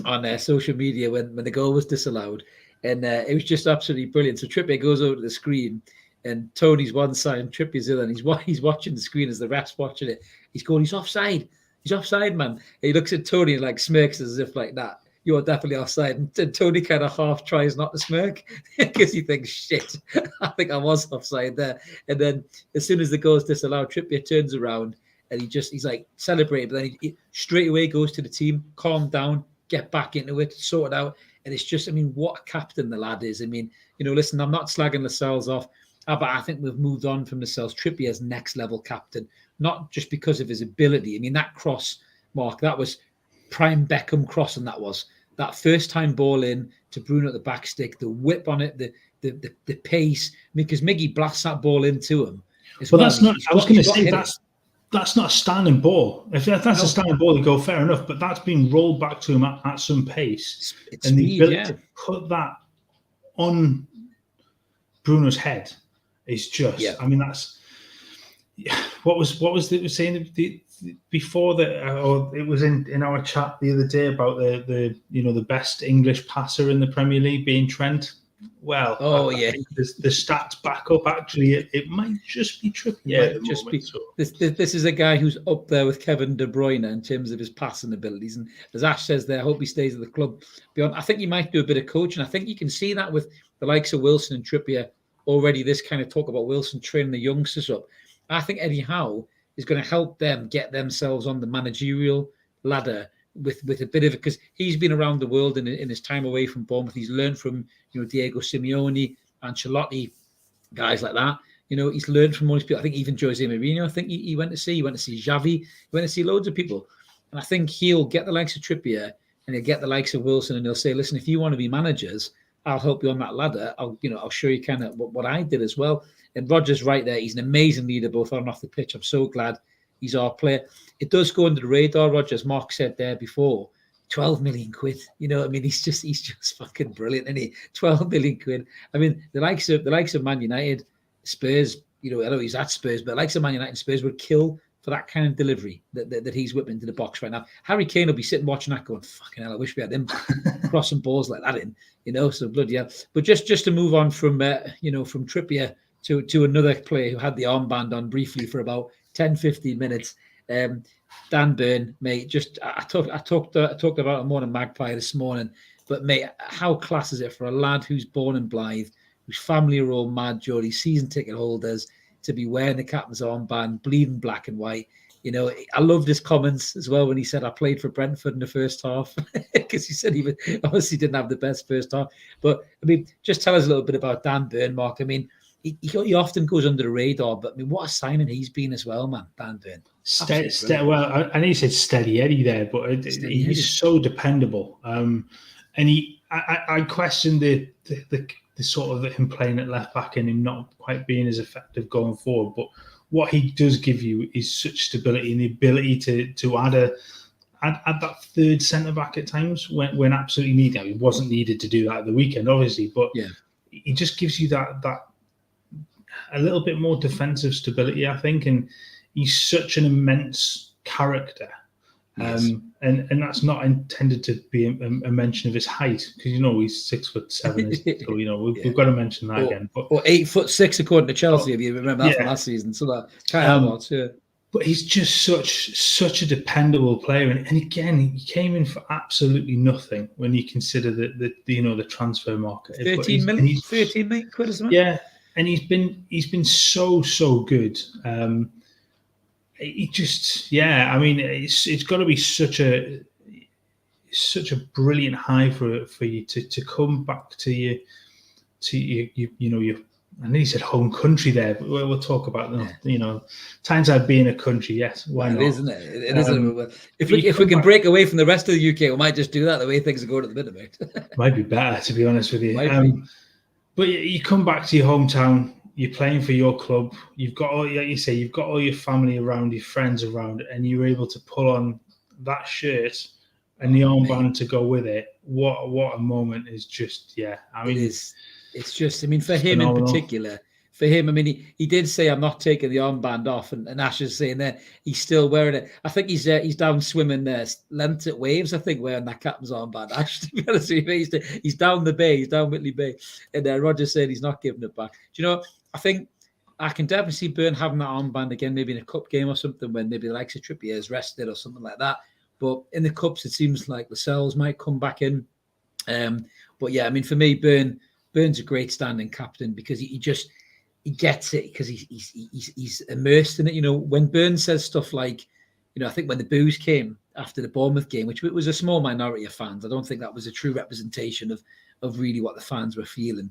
on social media when the goal was disallowed. And it was just absolutely brilliant. So Trippier goes over to the screen, and Tony's one side and Trippier's the other, and he's watching the screen as the ref's watching it. He's going, he's offside. He's offside, man. And he looks at Tony and smirks as if like that. You're definitely offside. And Tony kind of half tries not to smirk because he thinks, shit, I think I was offside there. And then as soon as the goal's disallowed, Trippier turns around and he's like celebrating. But then he straight away goes to the team, calm down, get back into it, sort it out. And it's just, I mean, what a captain the lad is. I mean, listen, I'm not slagging Lascelles off, but I think we've moved on from Lascelles. Trippier's next level captain, not just because of his ability. I mean, that cross, Mark, that was prime Beckham crossing. That first time ball in to Bruno at the back stick, the whip on it, the pace. I mean, because Miggy blasts that ball into him. Well, that's not. I was going to say that's not a standing ball. If that's a standing ball, they go fair enough. But that's been rolled back to him at some pace, and the ability to put that on Bruno's head is just. Yeah. I mean, what was it was saying before that? Or it was in our chat the other day about the best English passer in the Premier League being Trent. Well, I think the stats back up. Actually, it might just be Trippier at the moment. So. This is a guy who's up there with Kevin De Bruyne in terms of his passing abilities. And as Ash says there, I hope he stays at the club. I think he might do a bit of coaching. I think you can see that with the likes of Wilson and Trippier already. This kind of talk about Wilson training the youngsters up. I think Eddie Howe is going to help them get themselves on the managerial ladder with a bit of it, because he's been around the world in his time away from Bournemouth. He's learned from Diego Simeone, Ancelotti, guys like that. He's learned from all these people. I think even Jose Mourinho, I think he went to see Xavi, he went to see loads of people. And I think he'll get the likes of Trippier and he'll get the likes of Wilson, and he'll say, listen, if you want to be managers, I'll help you on that ladder. I'll show you kind of what I did as well. And Roger's right there. He's an amazing leader, both on and off the pitch. I'm so glad he's our player. It does go under the radar, Roger, as Mark said there before. 12 million quid. He's just fucking brilliant, isn't he? 12 million quid. I mean, the likes of Man United, Spurs, I know he's at Spurs, but the likes of Man United and Spurs would kill for that kind of delivery that he's whipping into the box right now. Harry Kane will be sitting watching that going, fucking hell, I wish we had him crossing balls like that in, so bloody hell. But just to move on from Trippier to another player who had the armband on briefly for about 10-15 minutes. Dan Burn, mate. I talked about him on a Magpie this morning, but mate, how class is it for a lad who's born in Blythe, whose family are all mad Geordie season ticket holders, to be wearing the captain's armband, bleeding black and white. I loved his comments as well when he said, I played for Brentford in the first half, because he said he obviously didn't have the best first half. But I mean, just tell us a little bit about Dan Burn, Mark. I mean, he often goes under the radar, but I mean, what a signing he's been as well, man, Dan Burn. Well, I know you said Steady Eddie there, but he's so dependable. And I question the sort of him playing at left back and him not quite being as effective going forward. But what he does give you is such stability and the ability to add that third centre back at times when absolutely needed. He wasn't needed to do that at the weekend, obviously, but he just gives you that a little bit more defensive stability, I think, and he's such an immense character. Yes. And that's not intended to be a mention of his height, because he's 6'7", so we've got to mention that again. Or 8'6" according to Chelsea, if you remember that from last season. So that kind of But he's just such a dependable player, and again, he came in for absolutely nothing when you consider the transfer market. 13 million quid or something. Yeah, and he's been so good. He just, I mean, it's got to be such a brilliant high for you to come back to your I know you said home country there, but we'll talk about times I'd be in a country. Yes, why not? Isn't it? It isn't. If we can break away from the rest of the UK, we might just do that the way things are going at the minute, mate. Might be better, to be honest with you. But you come back to your hometown. You're playing for your club. You've got all, like you say, you've got all your family around, your friends around, and you're able to pull on that shirt and the armband to go with it. What a moment is just, I mean, it is. It's just, I mean, for him phenomenal. In particular, I mean, he did say, I'm not taking the armband off, and Ash is saying that he's still wearing it. I think he's down swimming there, length at Waves, I think, wearing that captain's armband. Ash, to be honest with you, he's down the bay, he's down Whitley Bay, and Roger said he's not giving it back. Do you know, I think I can definitely see Burn having that armband again, maybe in a cup game or something, when maybe the likes of Trippier is rested or something like that. But in the cups, it seems like the Lascelles might come back in. But I mean, for me, Burn's a great standing captain, because he gets it, because he's immersed in it. When Burn says stuff like, I think when the boos came after the Bournemouth game, which was a small minority of fans, I don't think that was a true representation of really what the fans were feeling.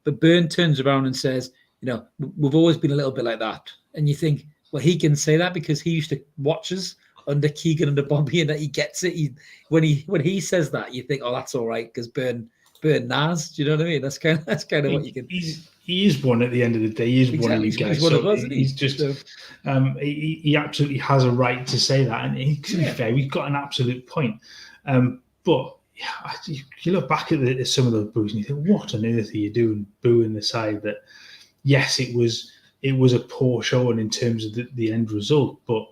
But Burn turns around and says, we've always been a little bit like that. And you think, well, he can say that because he used to watch us under Keegan and Bobby, and that he gets it. When he says that, you think, oh, that's all right, because Burn Nas. Do you know what I mean? That's kind of what you can. He is one at the end of the day. He is one of these guys. He's one of us. He's just. He absolutely has a right to say that, and to be fair, we've got an absolute point. But you look back at some of those boos and you think, what on earth are you doing, booing the side that? Yes, it was it was a poor showing in terms of the end result. But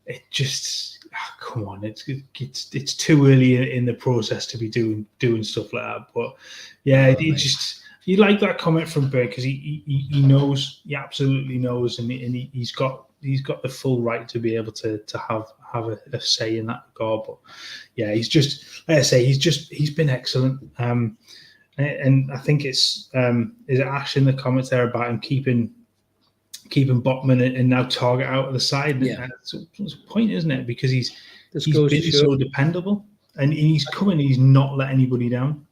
it just, come on, it's too early in the process to be doing stuff like that. But yeah, you like that comment from Burn, because he knows, he absolutely knows, and he's got the full right to be able to have a say in that regard. But yeah, he's just, like I say, he's been excellent. And I think is it Ash in the comments there about him keeping Botman and now Target out of the side? Yeah, it's a point, isn't it? Because he's been so dependable, and he's coming. He's not let anybody down.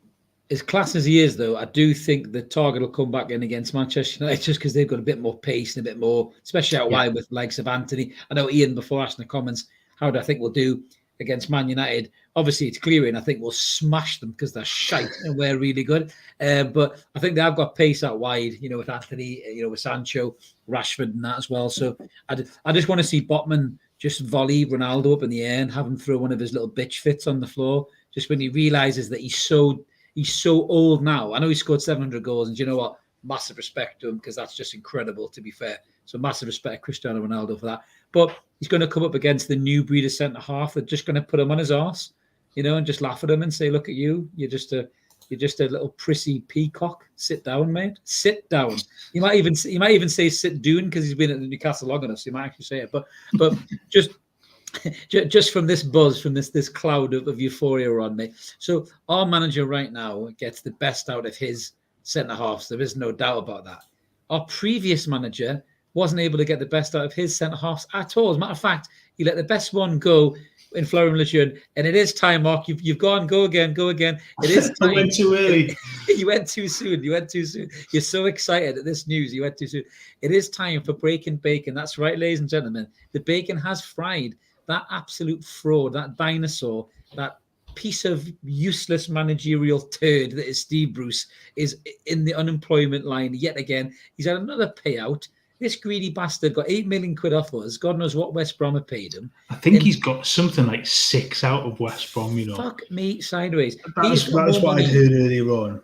As class as he is, though, I do think the Target will come back in against Manchester United just because they've got a bit more pace and a bit more, especially out wide with likes of Anthony. I know Ian before asked in the comments, how do I think we'll do against Man United? Obviously, it's clear, and I think we'll smash them because they're shite and we're really good. But I think they have got pace out wide, with Anthony, with Sancho, Rashford, and that as well. So I just want to see Botman just volley Ronaldo up in the air and have him throw one of his little bitch fits on the floor. Just when he realizes that he's so old now. I know he scored 700 goals, and you know what? Massive respect to him, because that's just incredible, to be fair. So massive respect, Cristiano Ronaldo, for that. But he's going to come up against the new breed of centre-half. They're just going to put him on his arse, and just laugh at him and say, look at you. You're just a little prissy peacock. Sit down, mate. Sit down. You might even say sit down, because he's been at the Newcastle long enough, so you might actually say it. But just from this buzz, from this cloud of euphoria around me. So our manager right now gets the best out of his centre-halves. There is no doubt about that. Our previous manager wasn't able to get the best out of his centre-halves at all. As a matter of fact, he let the best one go in Florian Lejeune. And it is time, Mark. You've gone. Go again. It is time. You went too early. You went too soon. You're so excited at this news. You went too soon. It is time for breaking bacon. That's right, ladies and gentlemen. The bacon has fried. That absolute fraud, that dinosaur, that piece of useless managerial turd that is Steve Bruce is in the unemployment line yet again. He's had another payout. This greedy bastard got 8 million quid off us. God knows what West Brom have paid him. I think he's got something like 6 out of West Brom, Fuck me sideways. That's what I heard earlier on.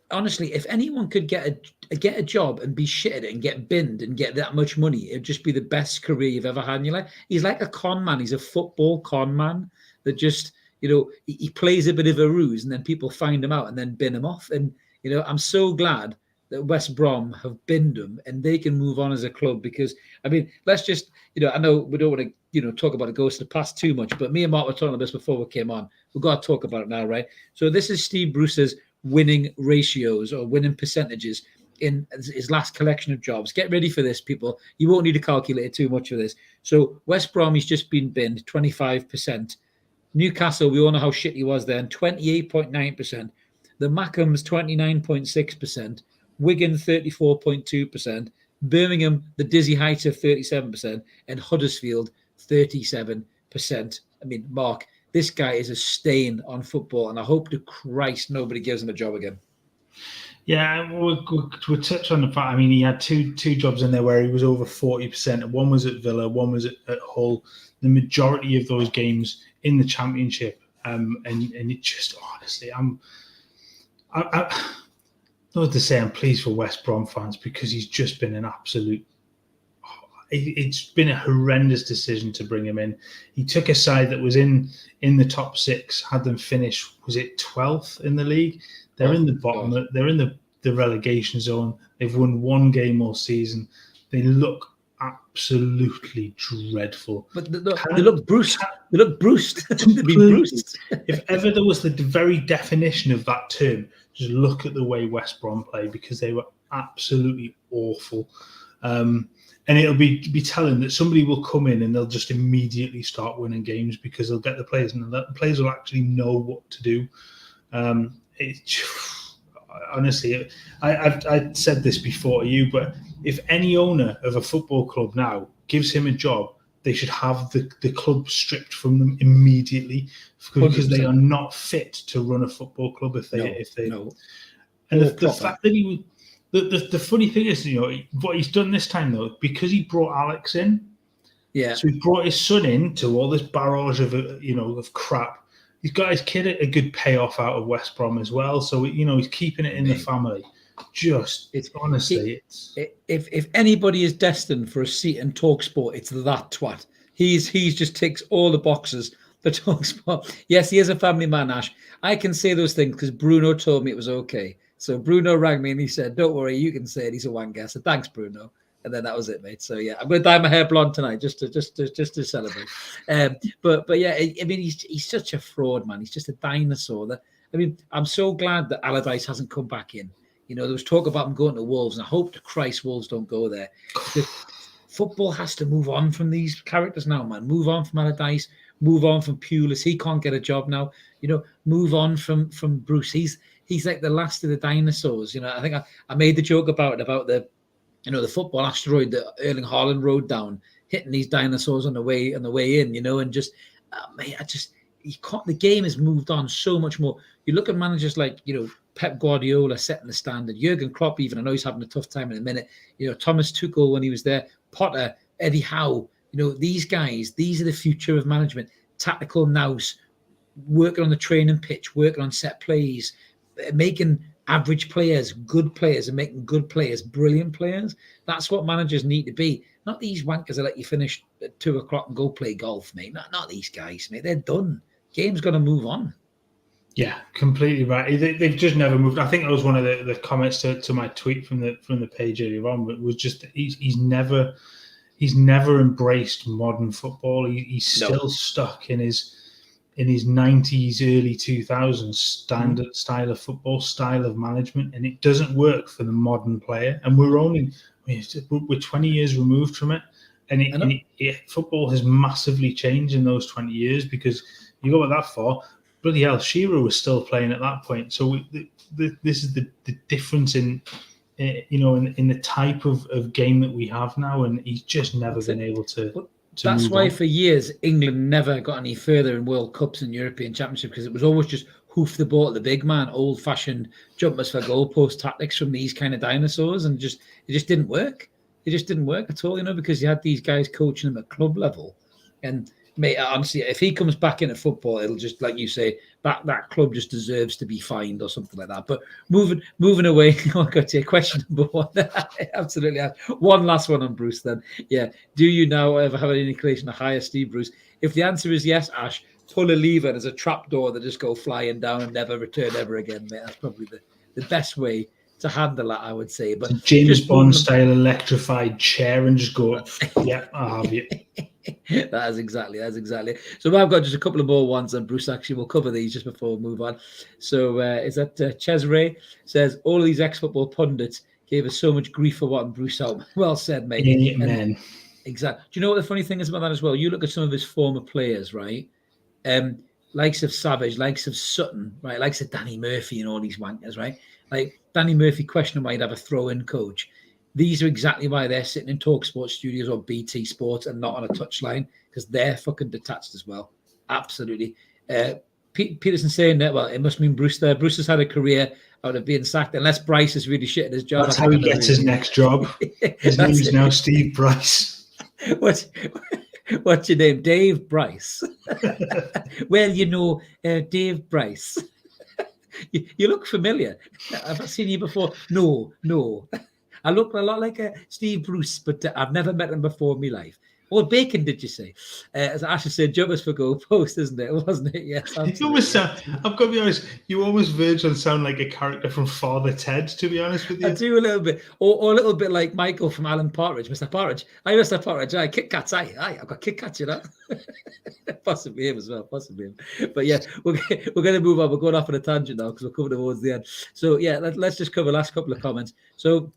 Honestly, if anyone could get a job and be shit at it and get binned and get that much money, it'd just be the best career you've ever had in your life. He's like a con man. He's a football con man that just, he plays a bit of a ruse, and then people find him out and then bin him off. And, I'm so glad that West Brom have binned him and they can move on as a club, because, let's just, I know we don't want to, talk about the ghost of the past too much, but me and Mark were talking about this before we came on. We've got to talk about it now, right? So this is Steve Bruce's winning ratios or winning percentages in his last collection of jobs. Get ready for this, people. You won't need to calculate too much for this. So West Brom, he's just been binned 25%. Newcastle, we all know how shit he was then, 28.9%. The Mackhams, 29.6%. Wigan, 34.2%. Birmingham, the dizzy height of 37%. And Huddersfield, 37%. Mark, this guy is a stain on football, and I hope to Christ nobody gives him a job again. Yeah, we'll touch on the fact. He had two jobs in there where he was over 40%. One was at Villa, one was at Hull. The majority of those games in the Championship, and it just, honestly, I not to say I'm pleased for West Brom fans, because he's just been an absolute. It's been a horrendous decision to bring him in. He took a side that was in the top 6, had them finish, was it 12th in the league? They're in the bottom. They're in the relegation zone. They've won 1 game all season. They look absolutely dreadful. But they look bruised. They look bruised. They've been bruised. If ever there was the very definition of that term, just look at the way West Brom play, because they were absolutely awful. And it'll be telling that somebody will come in and they'll just immediately start winning games, because they'll get the players, and the players will actually know what to do. Honestly, I've said this before to you, but if any owner of a football club now gives him a job, they should have the club stripped from them immediately, because 100%. They are not fit to run a football club if they. No. And the fact that he would. The funny thing is, what he's done this time, though, because he brought Alex in. Yeah. So he brought his son in to all this barrage of crap. He's got his kid a good payoff out of West Brom as well. So, he's keeping it in the family. It's honestly, if anybody is destined for a seat in TalkSport, it's that twat. He's just ticks all the boxes for TalkSport. Yes, he is a family man, Ash. I can say those things because Bruno told me it was okay. So Bruno rang me and he said, "Don't worry, you can say it. He's a wanker." So thanks, Bruno. And then that was it, mate. So yeah, I'm going to dye my hair blonde tonight just to celebrate. But yeah, I mean, he's such a fraud, man. He's just a dinosaur. I'm so glad that Allardyce hasn't come back in. There was talk about him going to Wolves, and I hope to Christ Wolves don't go there. Because football has to move on from these characters now, man. Move on from Allardyce. Move on from Pulis. He can't get a job now. Move on from Bruce. He's like the last of the dinosaurs. I think I made the joke about the football asteroid that Erling Haaland rode down, hitting these dinosaurs on the way in. And just, you can't. The game has moved on so much more. You look at managers like Pep Guardiola setting the standard. Jurgen Klopp, even I know he's having a tough time in a minute. Thomas Tuchel when he was there. Potter, Eddie Howe. These guys. These are the future of management. Tactical nous, working on the training pitch, working on set plays, making average players good players, and making good players brilliant players. That's what managers need to be. Not these wankers that let you finish at 2:00 and go play golf, mate. Not these guys, mate. They're done. Game's got to move on. Yeah, completely right. They've just never moved. I think that was one of the comments to my tweet from the page earlier on. But it was just he's never embraced modern football. He's still stuck in his 90s, early 2000s standard style of football, style of management, and it doesn't work for the modern player. And we're 20 years removed from it, and football has massively changed in those 20 years because you go that far. Bloody hell, Shearer was still playing at that point. So this is the difference in the type of game that we have now, and he's just never been able to. That's why for years England never got any further in World Cups and European Championship, because it was always just hoof the ball at the big man, old-fashioned jumpers for goalpost tactics from these kind of dinosaurs, and it just didn't work. It just didn't work at all, because you had these guys coaching them at club level. And mate, honestly, if he comes back into football, it'll just, like you say, that club just deserves to be fined or something like that. But moving away, I got to question number one. Absolutely. One last one on Bruce then. Yeah. Do you now ever have any inclination to hire Steve Bruce? If the answer is yes, Ash, pull a lever and there's a trapdoor that just go flying down and never return ever again, mate. That's probably the best way to handle that, I would say. But James Bond style electrified chair and just go, yeah, I'll have you. That's exactly. So I've got just a couple of more ones, and Bruce actually will cover these just before we move on. So is that Cesare says, all of these ex-football pundits gave us so much grief for wanting Bruce out. Well said, mate. Amen. Exactly. Do you know what the funny thing is about that as well? You look at some of his former players, right? Likes of Savage, likes of Sutton, right? Likes of Danny Murphy and all these wankers, right? Like Danny Murphy questioning why he'd have a throw-in coach. These are exactly why they're sitting in TalkSport studios or BT Sports and not on a touchline, because they're fucking detached as well. Absolutely. Peterson saying that, well, it must mean Bruce there. Bruce has had a career out of being sacked, unless Bryce is really shit at his job. That's how he gets his next job. His name is now Steve Bryce. What's your name? Dave Bryce. Well, Dave Bryce. You look familiar. Have I seen you before? No. I look a lot like Steve Bruce, but I've never met him before in my life. Or Bacon, did you say? As Asher said, jumpers for goalpost, isn't it? Wasn't it? Yes. I've got to be honest, you almost verge on sound like a character from Father Ted, to be honest with you. I do a little bit. Or a little bit like Michael from Alan Partridge. Mr. Partridge. Hi, Mr. Partridge. Hi, Kit Kats. Hi, I've got Kit Kats, Possibly him as well. Possibly him. But yeah, we're going to move on. We're going off on a tangent now because we're coming towards the end. So yeah, let's just cover the last couple of comments. So,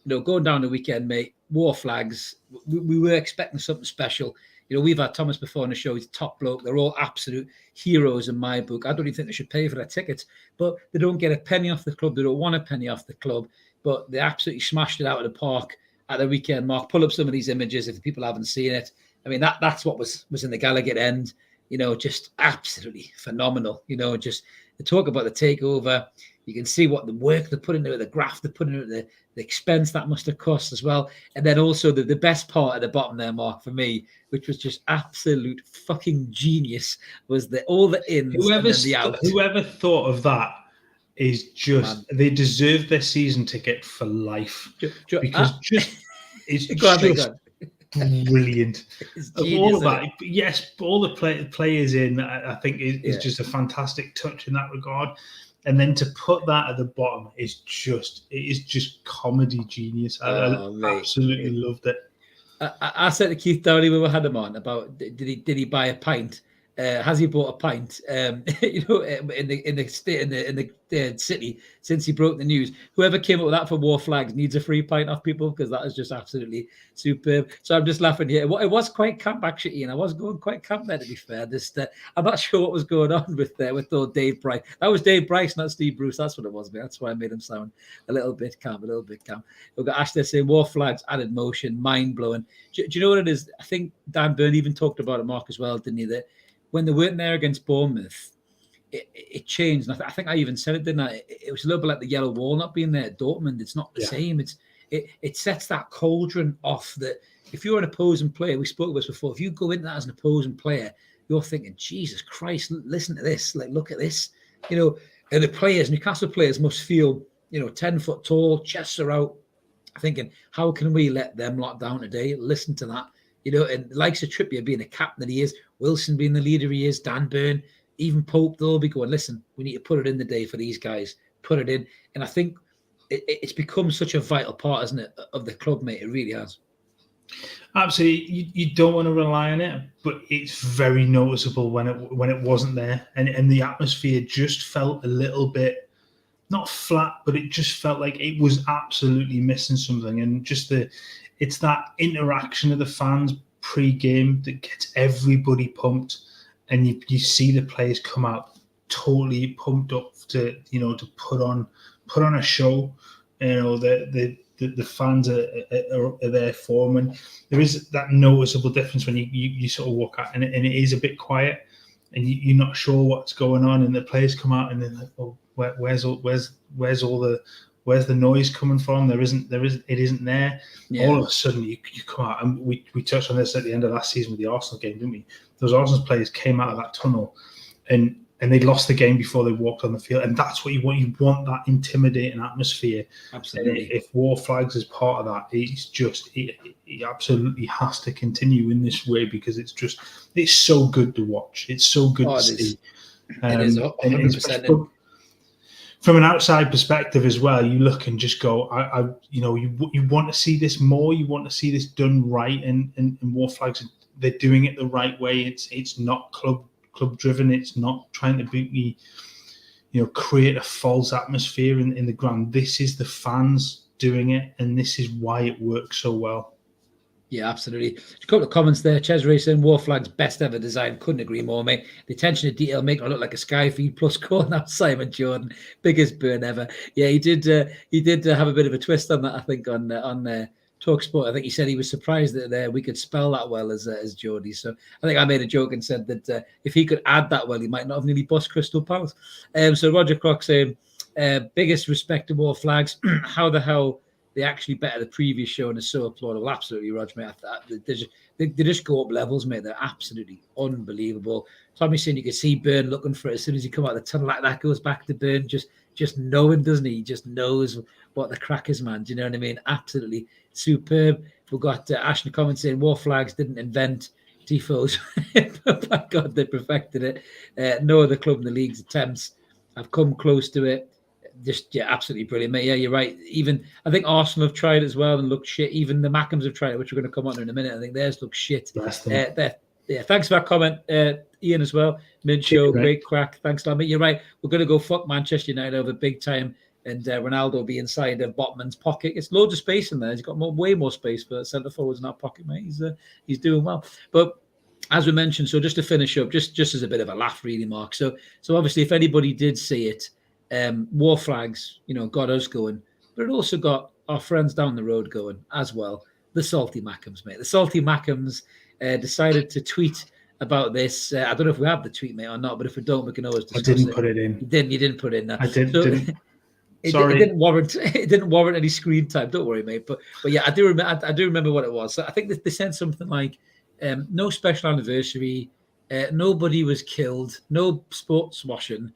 going down the weekend, mate, war flags. We were expecting something special. We've had Thomas before on the show. He's top bloke. They're all absolute heroes in my book. I don't even think they should pay for their tickets, but they don't get a penny off the club. They don't want a penny off the club, but they absolutely smashed it out of the park at the weekend. Mark, pull up some of these images if people haven't seen it. I mean, that's what was in the Gallagher end. Just absolutely phenomenal. Just the talk about the takeover. You can see what the work they put into it, the graft they put into it, the expense that must have cost as well. And then also the best part at the bottom there, Mark, for me, which was just absolute fucking genius, was all the ins and then the outs. Whoever thought of that is just they deserve their season ticket for life because it's just brilliant. It's Of genius, all of that, yes, all the players in, I think is just a fantastic touch in that regard. And then to put that at the bottom is just comedy genius. I absolutely loved it. I said to Keith Downey when we had him on about did he buy a pint? Has he bought a pint? In the city since he broke the news. Whoever came up with that for War Flags needs a free pint off people, because that is just absolutely superb. So I'm just laughing here. It was quite camp actually, Ian. I was going quite camp there, to be fair. I'm not sure what was going on with old Dave Bryce. That was Dave Bryce, not Steve Bruce. That's what it was, man. That's why I made him sound a little bit camp. We've got Ash there saying War Flags added motion, mind blowing. Do you know what it is? I think Dan Byrne even talked about it, Mark, as well, didn't he? That when they weren't there against Bournemouth, it changed. And I think I even said it, didn't I? It was a little bit like the yellow wall not being there at Dortmund. It's not the same. It sets that cauldron off that if you're an opposing player, we spoke about this before, if you go into that as an opposing player, you're thinking, Jesus Christ, listen to this. Like, look at this. And the players, Newcastle players must feel, 10 foot tall, chests are out, thinking, how can we let them lock down today? Listen to that. And the likes of Trippier being the captain that he is, Wilson being the leader he is, Dan Byrne, even Pope, they'll be going, listen, we need to put it in the day for these guys, put it in. And I think it's become such a vital part, isn't it, of the club, mate? It really has. Absolutely. You don't want to rely on it, but it's very noticeable when it wasn't there. And the atmosphere just felt a little bit, not flat, but it just felt like it was absolutely missing something. And it's that interaction of the fans pre-game that gets everybody pumped, and you see the players come out totally pumped up to put on a show. The fans are there for them, and there is that noticeable difference when you sort of walk out and it is a bit quiet and you're not sure what's going on, and the players come out and they're like, oh, where's the noise coming from? It isn't there. Yeah. All of a sudden you come out, and we touched on this at the end of last season with the Arsenal game, didn't we? Those Arsenal players came out of that tunnel and they lost the game before they walked on the field, and that's what you want. You want that intimidating atmosphere. Absolutely. And if War Flags is part of that, it absolutely has to continue in this way, because it's so good to watch. It's so good to see. It is 100%. From an outside perspective as well, you look and just go, you want to see this more. You want to see this done right, and War Flags, they're doing it the right way. It's not club driven. It's not trying to be, create a false atmosphere in the ground. This is the fans doing it, and this is why it works so well. Yeah, absolutely. A couple of comments there. Cesare saying War Flag's best ever design. Couldn't agree more, mate. The attention to detail making it look like a Sky Feed Plus calling out Simon Jordan. Biggest burn ever. Yeah, he did have a bit of a twist on that, I think, on TalkSport. I think he said he was surprised that we could spell that well as Geordie. So I think I made a joke and said that if he could add that well, he might not have nearly bust Crystal Palace. So Roger Croc saying, biggest respect to War Flags. How the hell they actually better the previous show and are so applaudable. Absolutely, Roger, mate. They just go up levels, mate. They're absolutely unbelievable. Tommy saying you can see Byrne looking for it as soon as he come out of the tunnel. Like that goes back to Byrne, just knowing, doesn't he? He just knows what the crack is, man. Do you know what I mean? Absolutely superb. We've got Ash in the comments saying War Flags didn't invent tifos. By God, they perfected it. No other club in the league's attempts have come close to it. Absolutely brilliant, mate. Yeah, you're right. Even I think Arsenal have tried it as well and looked shit. Even the Mackhams have tried it, which we're going to come on to in a minute. I think theirs look shit. Thanks for that comment, Ian, as well. Mint show, great crack. Thanks, mate. You're right. We're going to go fuck Manchester United over big time, and Ronaldo be inside of Botman's pocket. It's loads of space in there. He's got way more space for centre forwards in that pocket, mate. He's doing well. But as we mentioned, so just to finish up, just as a bit of a laugh, really, Mark. So obviously, if anybody did see it. War Flags, got us going, but it also got our friends down the road going as well. The Salty Mackhams, mate. The Salty Mackhams decided to tweet about this. I don't know if we have the tweet, mate, or not, but if we don't, we can always discuss it. I didn't put it in. You didn't put it in. I didn't. Sorry. It didn't warrant any screen time. Don't worry, mate. But yeah, I do remember what it was. So I think they said something like, no special anniversary, nobody was killed, no sports washing,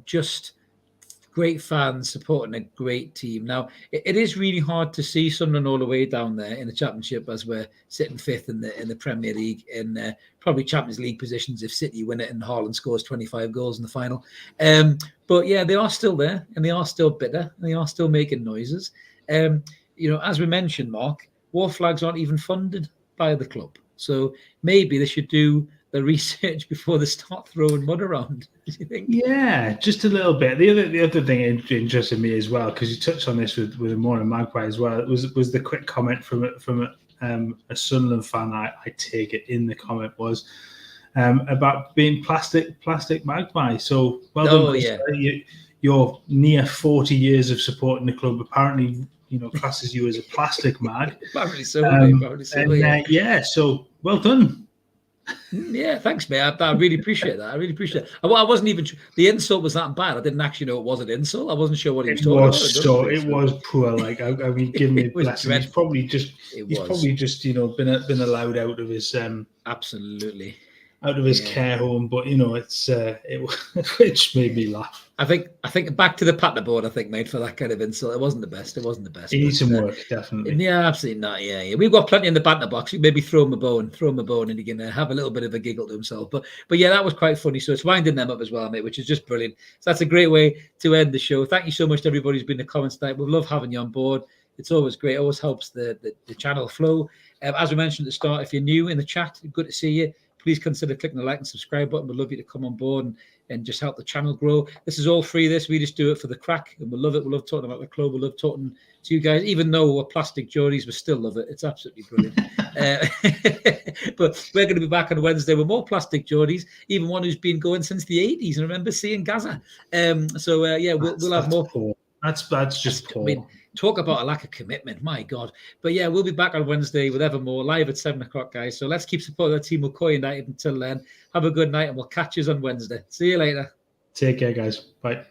just great fans supporting a great team. Now, it is really hard to see Sunderland all the way down there in the Championship as we're sitting 5th in the Premier League, in probably Champions League positions if City win it and Haaland scores 25 goals in the final. But yeah, they are still there, and they are still bitter, and they are still making noises. As we mentioned, Mark, War Flags aren't even funded by the club. So maybe they should do the research before they start throwing mud around. Do you think? Yeah, just a little bit. The other thing interested me as well, because you touched on this with a Morning Magpie as well. It was the quick comment from a Sunderland fan. I take it in the comment was about being plastic Magpie. So well done. Yeah. Your near 40 years of supporting the club apparently classes you as a plastic mag. Probably so. So well done. Yeah, thanks, mate. I really appreciate that. I wasn't even the insult was that bad. I didn't actually know it was an insult. I wasn't sure what he was talking about. It was poor. Like I mean, give me a blessing. He's probably just been allowed out of his absolutely out of his care home. But it just made me laugh. I think back to the pattern I think, mate, for that kind of insult. It wasn't the best. He needs some work, definitely. Yeah, absolutely not. Yeah. We've got plenty in the banter box. You maybe throw him a bone, and he can have a little bit of a giggle to himself. But yeah, that was quite funny. So it's winding them up as well, mate, which is just brilliant. So that's a great way to end the show. Thank you so much to everybody who's been in the comments tonight. We love having you on board. It's always great. It always helps the channel flow. As we mentioned at the start, if you're new in the chat, good to see you. Please consider clicking the like and subscribe button. We'd love you to come on board and just help the channel grow. This is all free. We just do it for the crack, and we love it. We love talking about the club. We love talking to you guys, even though we're plastic Geordies. We still love it. It's absolutely brilliant. But we're going to be back on Wednesday with more plastic Geordies, even one who's been going since the 80s. And remember seeing Gaza. We'll have more. Poor. That's just poor. I mean, talk about a lack of commitment, my God. But yeah, we'll be back on Wednesday with Evermore live at 7:00, guys. So let's keep supporting the team. McCoy United until then. Have a good night, and we'll catch you on Wednesday. See you later. Take care, guys. Bye.